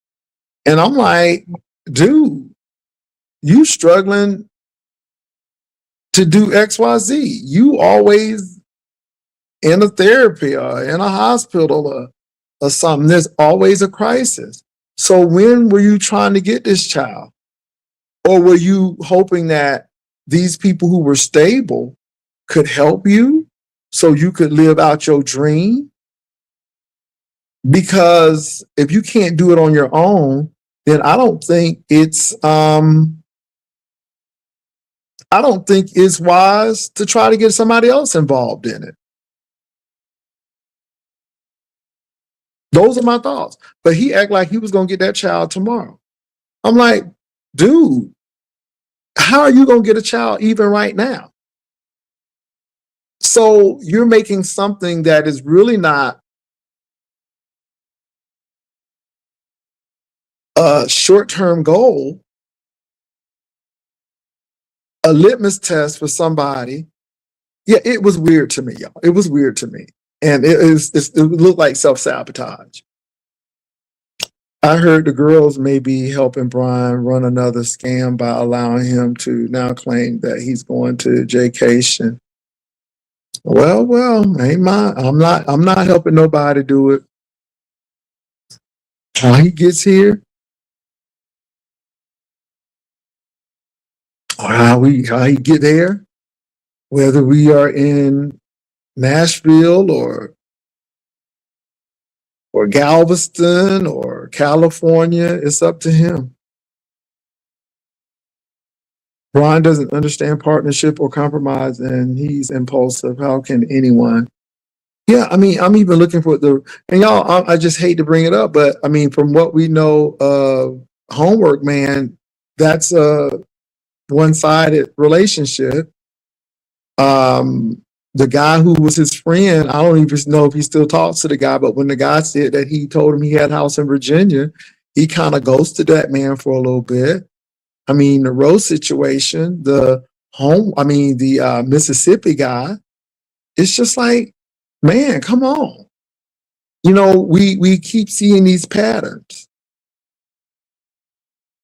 And I'm like, dude, you struggling to do XYZ. You always in a therapy or in a hospital or something. There's always a crisis. So when were you trying to get this child? Or were you hoping that these people who were stable could help you so you could live out your dream? Because if you can't do it on your own, then I don't think it's wise to try to get somebody else involved in it. Those are my thoughts. But he act like he was going to get that child tomorrow. I'm like, dude, how are you going to get a child even right now? So you're making something that is really not a short-term goal, a litmus test for somebody. Yeah, it was weird to me, y'all. It was weird to me. And it looked like self-sabotage. I heard the girls may be helping Brian run another scam by allowing him to now claim that he's going to Jaycation. Well, I'm not helping nobody do it. How he gets here, or how he get there, whether we are in Nashville or Galveston or California, it's up to him. Brian doesn't understand partnership or compromise, and he's impulsive. How can anyone? Yeah, I mean, I'm even looking for and y'all, I just hate to bring it up, but I mean, from what we know of Homework Man, that's a one-sided relationship. The guy who was his friend, I don't even know if he still talks to the guy, but when the guy said that he told him he had a house in Virginia, he kind of ghosted that man for a little bit. I mean, the Rose situation, the Mississippi guy, it's just like, man, come on. We keep seeing these patterns.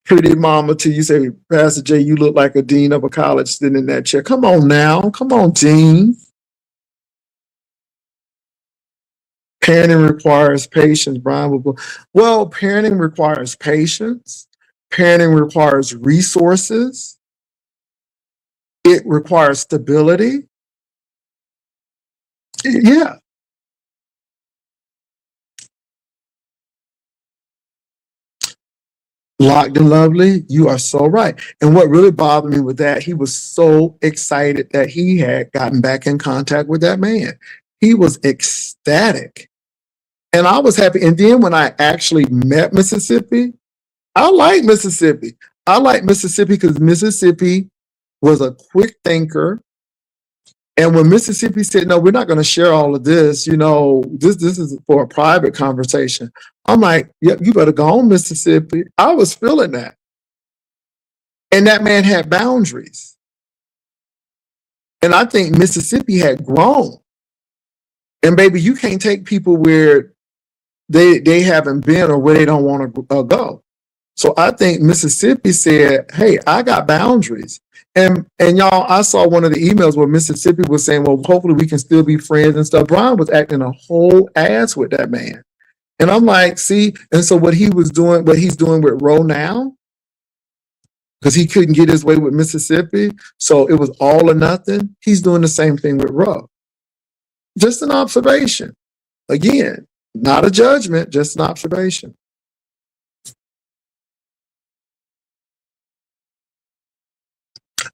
Pretty mama till you say, Pastor J, you look like a dean of a college sitting in that chair. Come on now. Come on, Dean. Parenting requires patience. Brian will go, well, parenting requires patience. Parenting requires resources. It requires stability. Yeah. Locked and lovely. You are so right. And what really bothered me with that, he was so excited that he had gotten back in contact with that man. He was ecstatic. And I was happy. And then when I actually met Mississippi, I like Mississippi. I like Mississippi because Mississippi was a quick thinker. And when Mississippi said, no, we're not going to share all of this, this is for a private conversation. I'm like, yep, you better go on, Mississippi. I was feeling that. And that man had boundaries. And I think Mississippi had grown. And baby, you can't take people where they haven't been or where they don't want to go. So I think Mississippi said, hey, I got boundaries. And y'all, I saw one of the emails where Mississippi was saying, well, hopefully we can still be friends and stuff. Brian was acting a whole ass with that man. And I'm like, see, and so what he's doing with Roe now, because he couldn't get his way with Mississippi, so it was all or nothing. He's doing the same thing with Roe. Just an observation. Again, not a judgment, just an observation.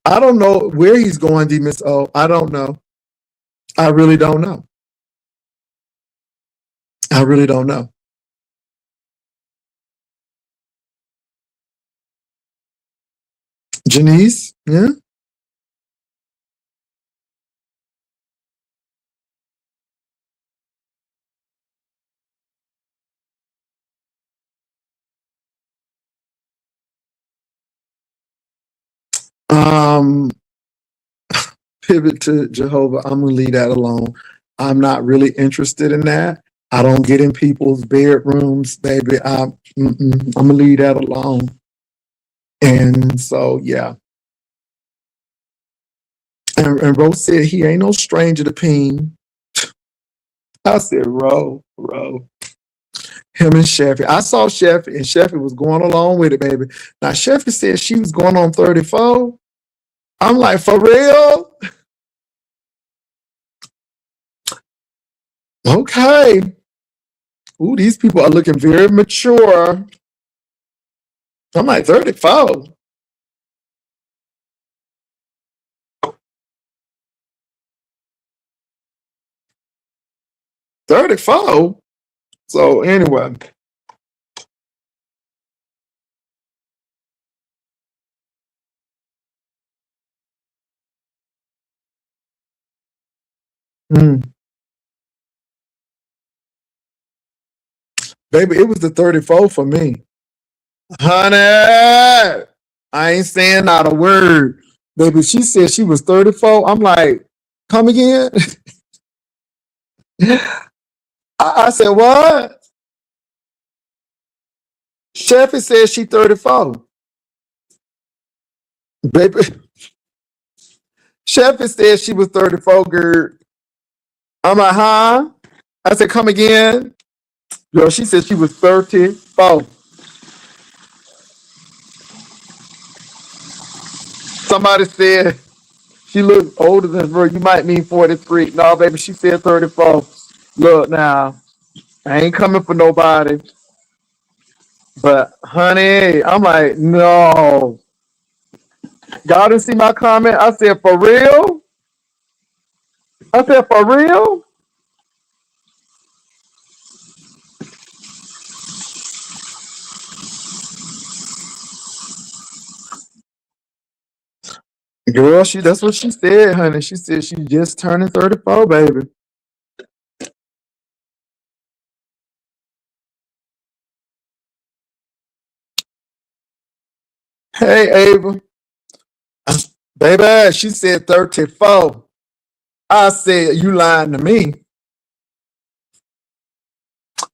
I don't know where he's going, D Miss O. I don't know. I really don't know. I really don't know. Janice, yeah. Um, Pivot to Jehovah. I'm gonna leave that alone. I'm not really interested in that. I don't get in people's bedrooms, baby. I'm gonna leave that alone. And so, yeah. And Rose said he ain't no stranger to peen. I said, Ro. Him and Sheffy. I saw Sheffy, and Sheffy was going along with it, baby. Now, Sheffy said she was going on 34. I'm like, for real? Okay. Ooh, these people are looking very mature. I'm like, 34. 34. So anyway. Mm. Baby, it was the 34 for me. Honey, I ain't saying not a word. Baby, she said she was 34. I'm like, come again? I said, what? Sheffy said she 34. Baby, Sheffy said she was 34, girl. I'm like, huh? I said, come again? Girl, she said she was 34. Somebody said she looked older than her. You might mean 43. No, baby, she said 34. Look now, I ain't coming for nobody. But honey, I'm like, no. Y'all didn't see my comment? I said, for real? I said, for real? Girl, that's what she said, honey. She said she just turning 34, baby. Hey, Ava. Baby, she said 34. I said, you lying to me.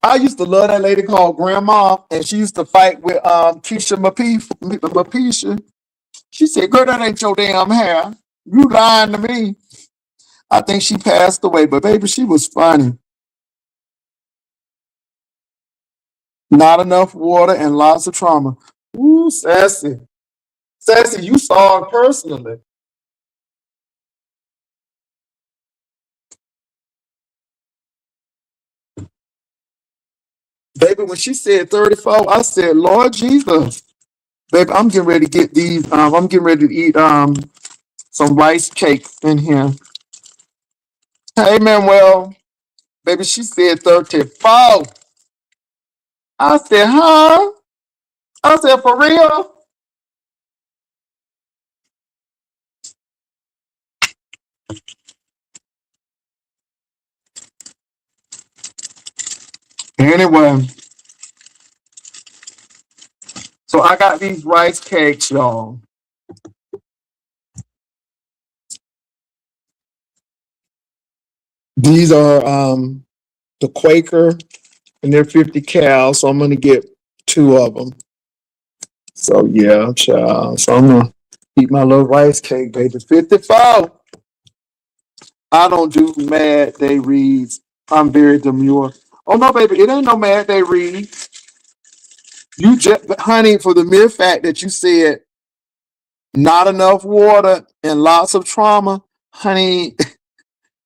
I used to love that lady called Grandma, and she used to fight with Keisha Mapisha. She said, girl, that ain't your damn hair. You lying to me. I think she passed away, but baby, she was funny. Not enough water and lots of trauma. Ooh, sassy. Sassy, you saw it personally. Baby, when she said 34, I said, Lord Jesus. Baby, I'm getting ready to get these. I'm getting ready to eat some rice cakes in here. Hey, Manuel. Baby, she said 34. I said, huh? I said, for real? Anyway, so I got these rice cakes, y'all. These are the Quaker, and they're 50 cal, so I'm gonna get two of them. So yeah, child. So I'm gonna eat my little rice cake, baby. 54. I don't do mad day reads. I'm very demure. Oh no, baby, it ain't no mad day read. You just, honey, for the mere fact that you said not enough water and lots of trauma, honey.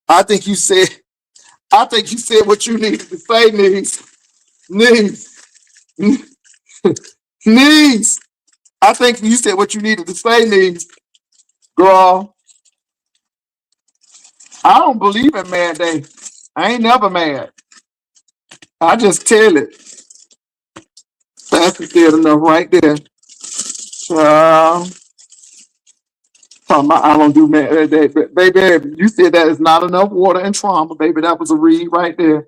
I think you said, I think you said what you needed to say, niece, niece. I think you said what you needed to say, niece, girl. I don't believe in mad day. I ain't never mad. I just tell it. That's good enough right there. Uh, Talking about I don't do mad day. Baby, you said that is not enough water and trauma, baby. That was a read right there.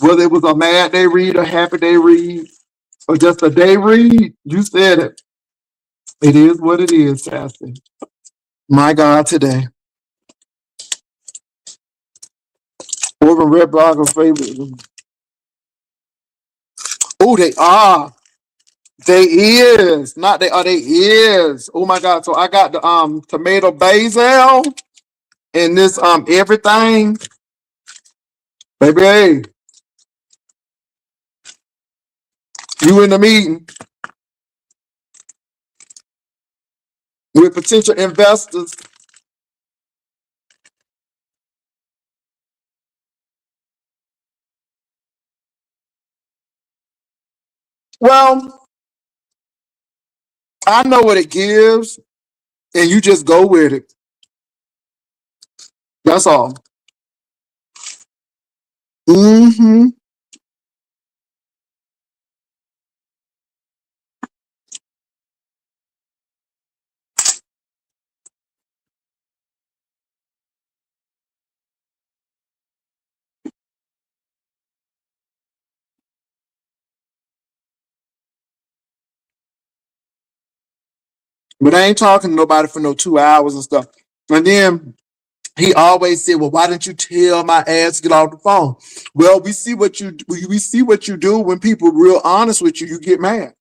Whether it was a mad day read, a happy day read, or just a day read, you said it. It is what it is, Sassy. My God, today. Over Red Block of favorite. Oh, they are. They is. Not they are, they is. Oh my God. So I got the tomato basil and this everything. Baby, hey, you in the meeting with potential investors. Well, I know what it gives, and you just go with it. That's all. Mm-hmm. But I ain't talking to nobody for no 2 hours and stuff. And then he always said, "Well, why didn't you tell my ass to get off the phone?" Well, we see what you do when people are real honest with you. You get mad.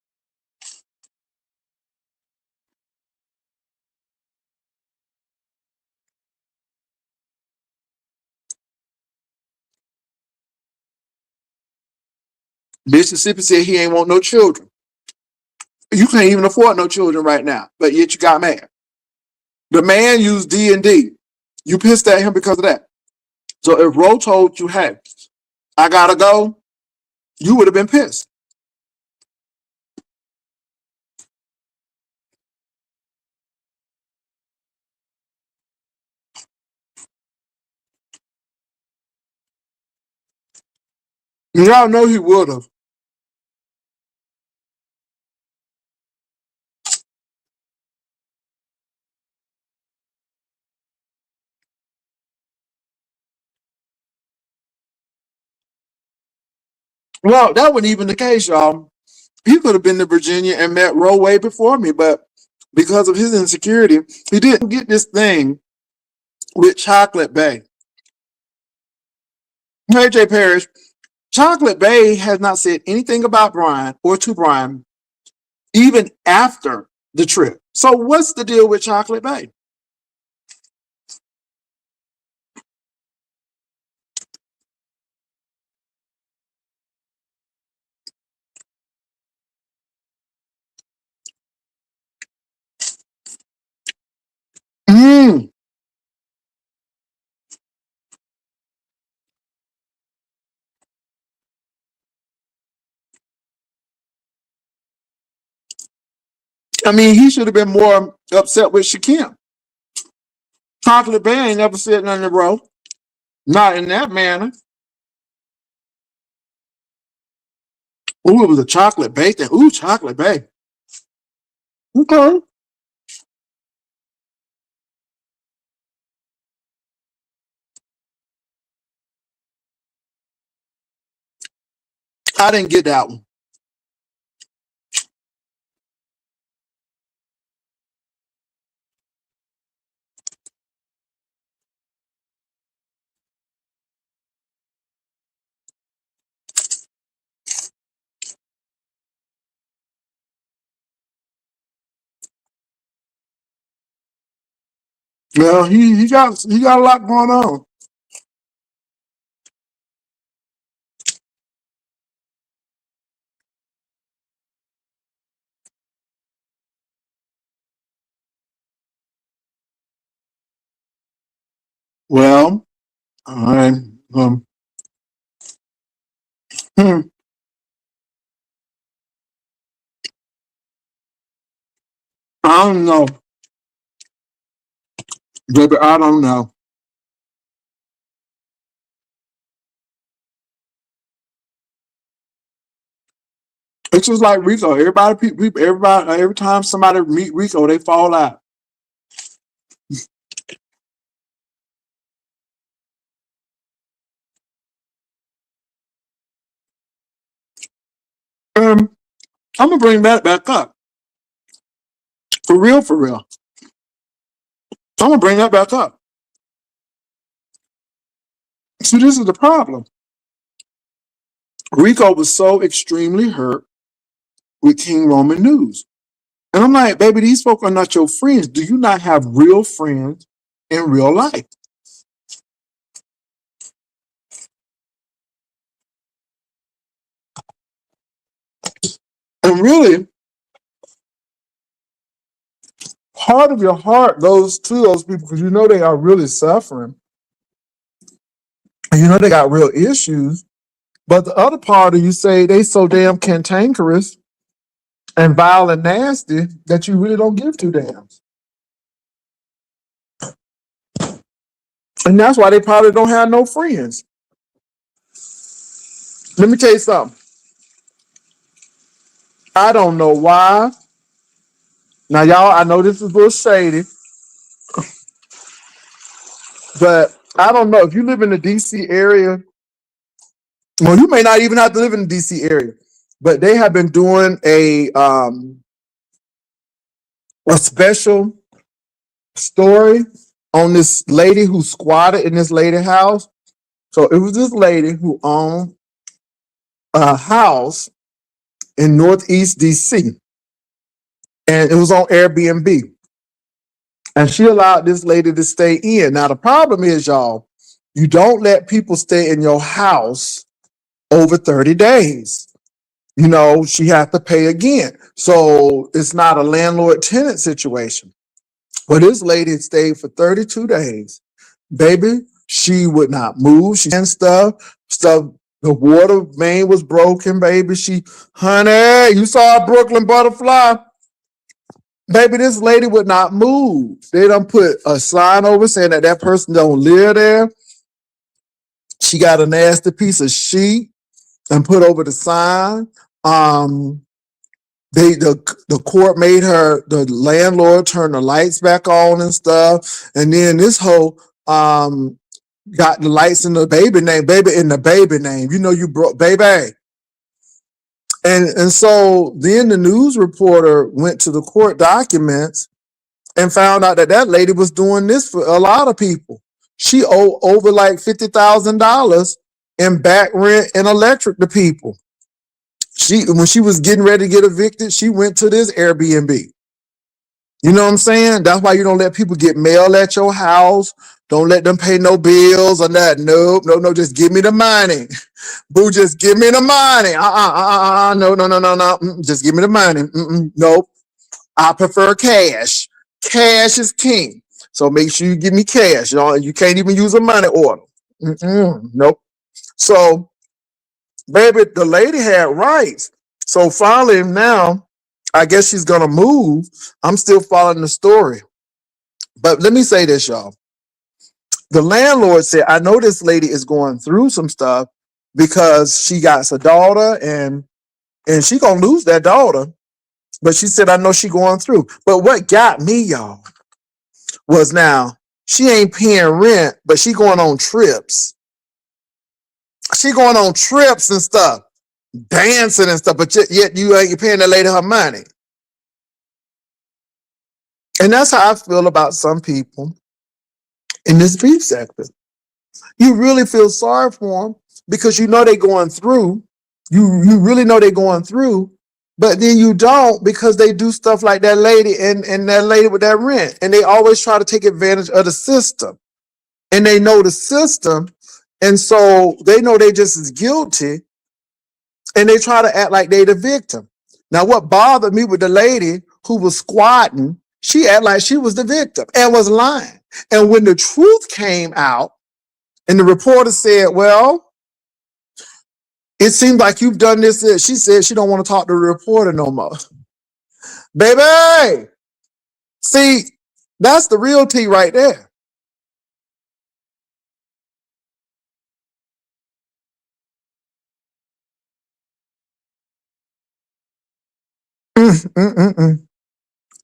Mississippi said he ain't want no children. You can't even afford no children right now, but yet you got mad. The man used D&D. You pissed at him because of that. So if Ro told you, "Hey, I gotta go," you would have been pissed. Y'all know he would have. Well, that wasn't even the case, y'all. He could have been to Virginia and met Roe way before me, but because of his insecurity, he didn't get this thing with Chocolate Bay. Hey, J. Parrish, Chocolate Bay has not said anything about Brian or to Brian, even after the trip. So, what's the deal with Chocolate Bay? Mm. I mean, he should have been more upset with Shakim. Chocolate Bay ain't never said nothing, bro. Not in that manner. Ooh, it was a chocolate Bay thing. Ooh, chocolate Bay. Okay. I didn't get that one. Well, he got a lot going on. Well, all right. Um, hmm, I don't know, baby. I don't know. It's just like Rico. Everybody, every time somebody meet Rico, they fall out. Um, I'm gonna bring that back up for real, for real. I'm gonna bring that back up. See, this is the problem. Rico was so extremely hurt with King Roman news, and I'm like, baby, these folk are not your friends. Do you not have real friends in real life? And really, part of your heart goes to those people because you know they are really suffering, and you know they got real issues. But the other part of you say they so damn cantankerous and vile and nasty that you really don't give two damns. And that's why they probably don't have no friends. Let me tell you something. I don't know why. Now, y'all, I know this is a little shady, but I don't know. If you live in the DC area, well, you may not even have to live in the DC area, but they have been doing a special story on this lady who squatted in this lady house. So it was this lady who owned a house in Northeast DC, and it was on Airbnb. And she allowed this lady to stay in. Now the problem is, y'all, you don't let people stay in your house over 30 days. You know, she had to pay again. So it's not a landlord tenant situation. But this lady stayed for 32 days. Baby, she would not move. She and stuff. The water main was broken, baby. Honey, you saw a Brooklyn butterfly? Baby, this lady would not move. They done put a sign over saying that that person don't live there. She got a nasty piece of sheet and put over the sign. Um, the court made the landlord turn the lights back on and stuff. And then this whole got the lights in the baby name. You know you broke baby. And so then the news reporter went to the court documents and found out that that lady was doing this for a lot of people. She owed over like $50,000 in back rent and electric to people. When she was getting ready to get evicted, she went to this Airbnb. You know what I'm saying? That's why you don't let people get mail at your house. Don't let them pay no bills or that. Nope, no. Just give me the money. Boo, just give me the money. No. Just give me the money. Nope. I prefer cash. Cash is king. So make sure you give me cash. You can't even use a money order. Nope. So, baby, the lady had rights. So finally now, I guess she's gonna move. I'm still following the story. But let me say this, y'all. The landlord said, I know this lady is going through some stuff because she got a daughter and she gonna lose that daughter. But she said, I know she going through. But what got me, y'all, was now she ain't paying rent, but she going on trips. She going on trips and stuff, dancing and stuff, but yet you ain't paying the lady her money. And that's how I feel about some people in this beef sector. You really feel sorry for them because you know they're going through. You really know they're going through, but then you don't because they do stuff like that lady and that lady with that rent. And they always try to take advantage of the system. And they know the system. And so they know they just as guilty. And they try to act like they the victim. Now, what bothered me with the lady who was squatting, she acted like she was the victim and was lying. And when the truth came out, and the reporter said, well, it seems like you've done this. She said she don't want to talk to the reporter no more. Baby, see, that's the real tea right there.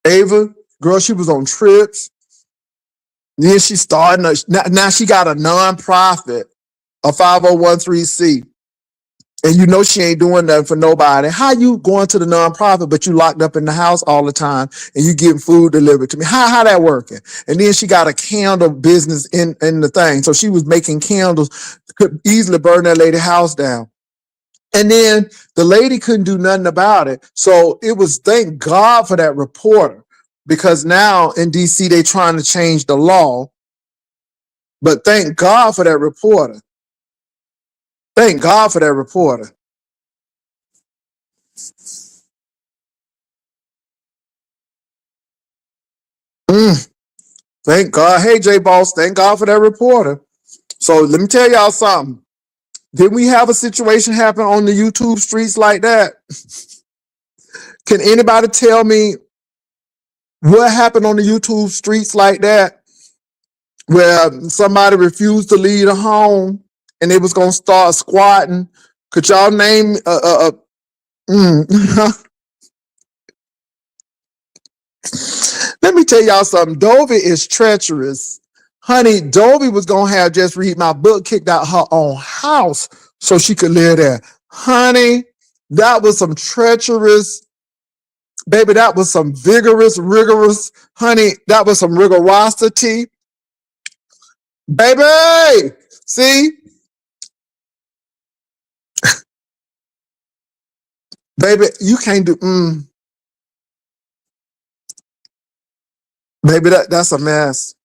Ava, girl, she was on trips. Then she started, now she got a nonprofit, a 501c. And you know she ain't doing nothing for nobody. How you going to the nonprofit, but you locked up in the house all the time and you getting food delivered to me? How that working? And then she got a candle business in the thing. So she was making candles, could easily burn that lady house down. And then the lady couldn't do nothing about it. So it was, thank God for that reporter, because now in DC, they trying to change the law. But thank God for that reporter. Thank God for that reporter. Thank God. Hey, J Boss, thank God for that reporter. So let me tell y'all something. Did we have a situation happen on the YouTube streets like that? Can anybody tell me what happened on the YouTube streets like that, where somebody refused to leave the home and they was gonna start squatting? Could y'all name? Let me tell y'all something. Dovey is treacherous. Honey, Dovey was gonna have Just Read My Book kicked out her own house so she could live there. Honey, that was some treacherous, baby. That was some rigorous, honey. That was some rigorosity, baby. See, baby, you can't do, baby. That's a mess.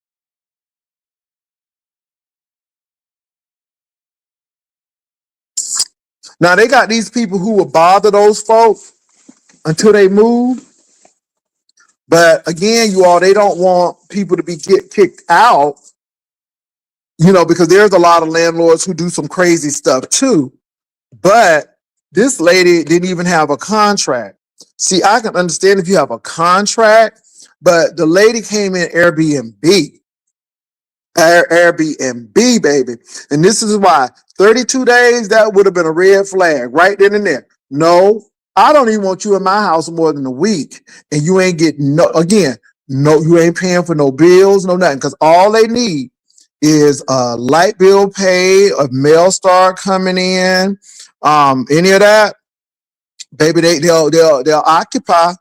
Now they got these people who will bother those folks until they move. But again, you all, they don't want people to get kicked out, because there's a lot of landlords who do some crazy stuff too. But this lady didn't even have a contract. See, I can understand if you have a contract, but the lady came in Airbnb. Airbnb, baby. And this is why 32 days, that would have been a red flag right then and there. No, I don't even want you in my house more than a week. And you ain't getting you ain't paying for no bills, no nothing. Because all they need is a light bill paid, a mail start coming in, any of that, baby, they'll occupy.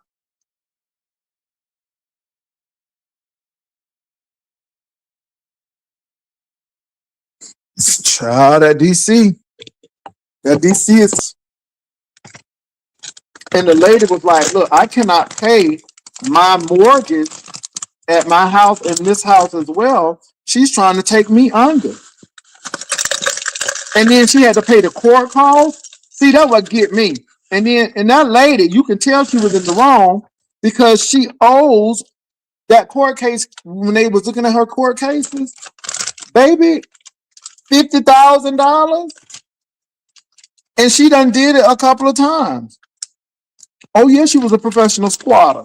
Child, that DC is, and the lady was like, look, I cannot pay my mortgage at my house and this house as well. She's trying to take me under. And then she had to pay the court costs. See, that would get me. And that lady, you can tell she was in the wrong because she owes That court case, when they was looking at her court cases, baby, $50,000, and she done did it a couple of times. Oh yeah, she was a professional squatter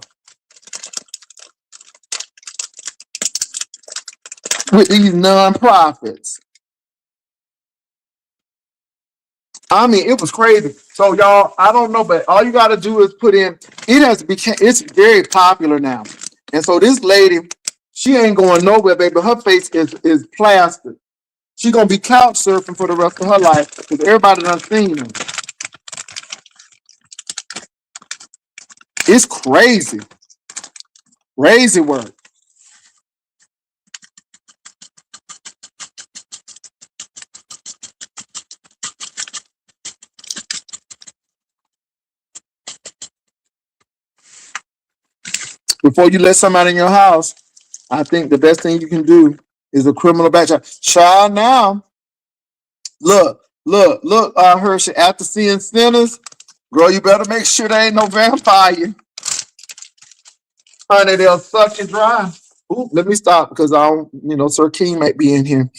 with these nonprofits. I mean, it was crazy. So y'all, I don't know, but all you got to do is put in. It has become. It's very popular now, and so this lady, she ain't going nowhere, baby. Her face is plastered. She gonna be couch surfing for the rest of her life because everybody done seen her. It's crazy, crazy work. Before you let somebody in your house, I think the best thing you can do is a criminal background. Child, now look, Hershey. After seeing Sinners, girl, you better make sure there ain't no vampire. Honey, they'll suck you dry. Ooh, let me stop because I don't, Sir King might be in here.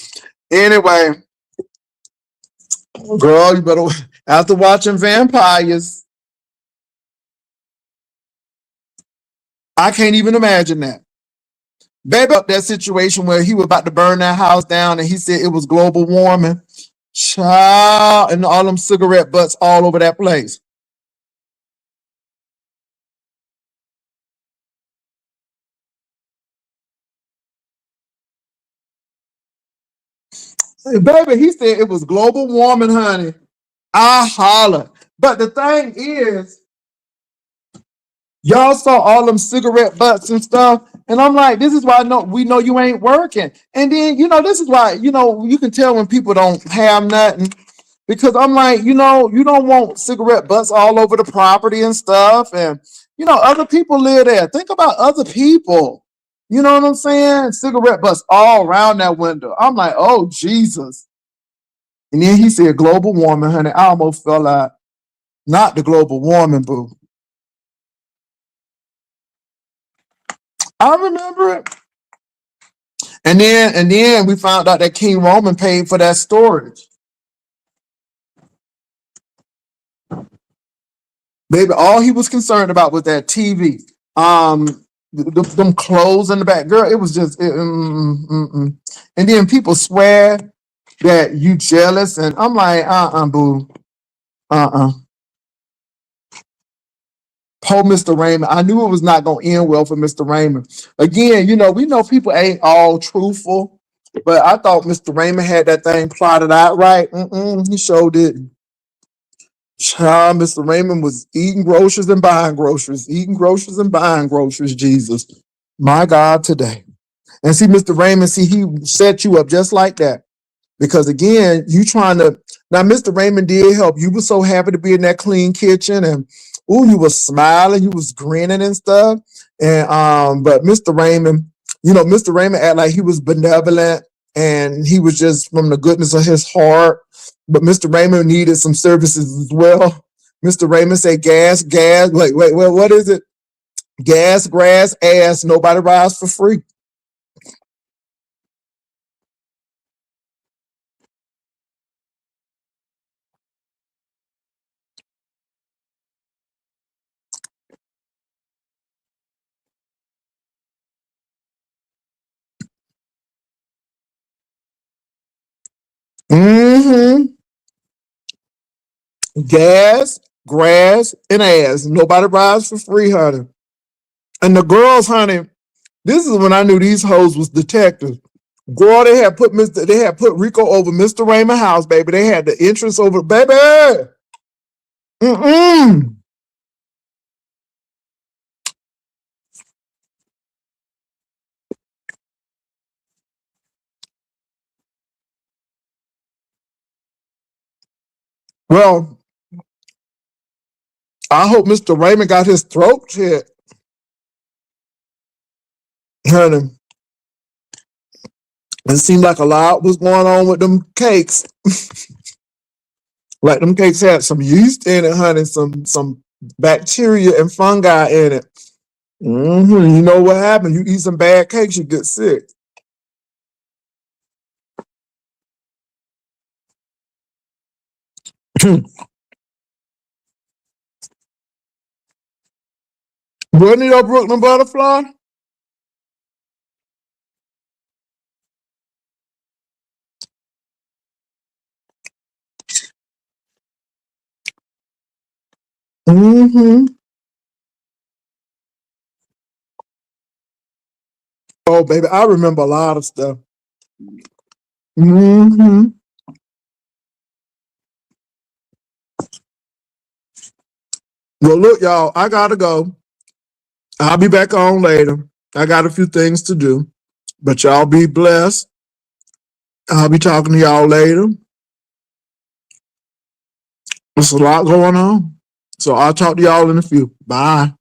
Anyway, girl, you better, after watching Vampires, I can't even imagine that. Baby, that situation where he was about to burn that house down and he said it was global warming. Child, and all them cigarette butts all over that place. Baby, he said it was global warming, honey. I holler. But the thing is, y'all saw all them cigarette butts and stuff. And I'm like, this is why we know you ain't working. And then, this is why, you can tell when people don't have nothing. Because I'm like, you don't want cigarette butts all over the property and stuff. And, other people live there. Think about other people. You know what I'm saying? Cigarette butts all around that window. I'm like, oh, Jesus. And then he said global warming, honey. I almost fell out. Not the global warming, boo. I remember it. And then we found out that King Roman paid for that storage. Baby, all he was concerned about was that TV. Them clothes in the back. Girl, it was just And then people swear that you jealous, and I'm like, boo. Uh-uh. Poor Mr. Raymond. I knew it was not gonna end well for Mr. Raymond. Again, we know people ain't all truthful, but I thought Mr. Raymond had that thing plotted out right. He showed it. Child, Mr. Raymond was eating groceries and buying groceries, eating groceries and buying groceries. Jesus, my God, today. And see, Mr. Raymond, he set you up just like that. Because again, you trying to now, Mr. Raymond did help. You were so happy to be in that clean kitchen, and you was smiling, you was grinning and stuff. And but Mr. Raymond acted like he was benevolent and he was just from the goodness of his heart. But Mr. Raymond needed some services as well. Mr. Raymond said gas, wait, what is it? Gas, grass, ass, nobody rides for free. Mm-hmm. Gas, grass, and ass. Nobody rides for free, honey. And the girls, honey, this is when I knew these hoes was detectives. Girl, they had put Rico over Mr. Raymond house, baby. They had the entrance over, baby. Mm-mm. Well, I hope Mr. Raymond got his throat checked, honey. It seemed like a lot was going on with them cakes. Like them cakes had some yeast in it, honey, some bacteria and fungi in it. You know what happens? You eat some bad cakes, you get sick. Wasn't it your Brooklyn butterfly? Mm-hmm. Oh, baby, I remember a lot of stuff. Mm-hmm. Well, look, y'all, I gotta go. I'll be back on later. I got a few things to do, but y'all be blessed. I'll be talking to y'all later. There's a lot going on. So I'll talk to y'all in a few. Bye.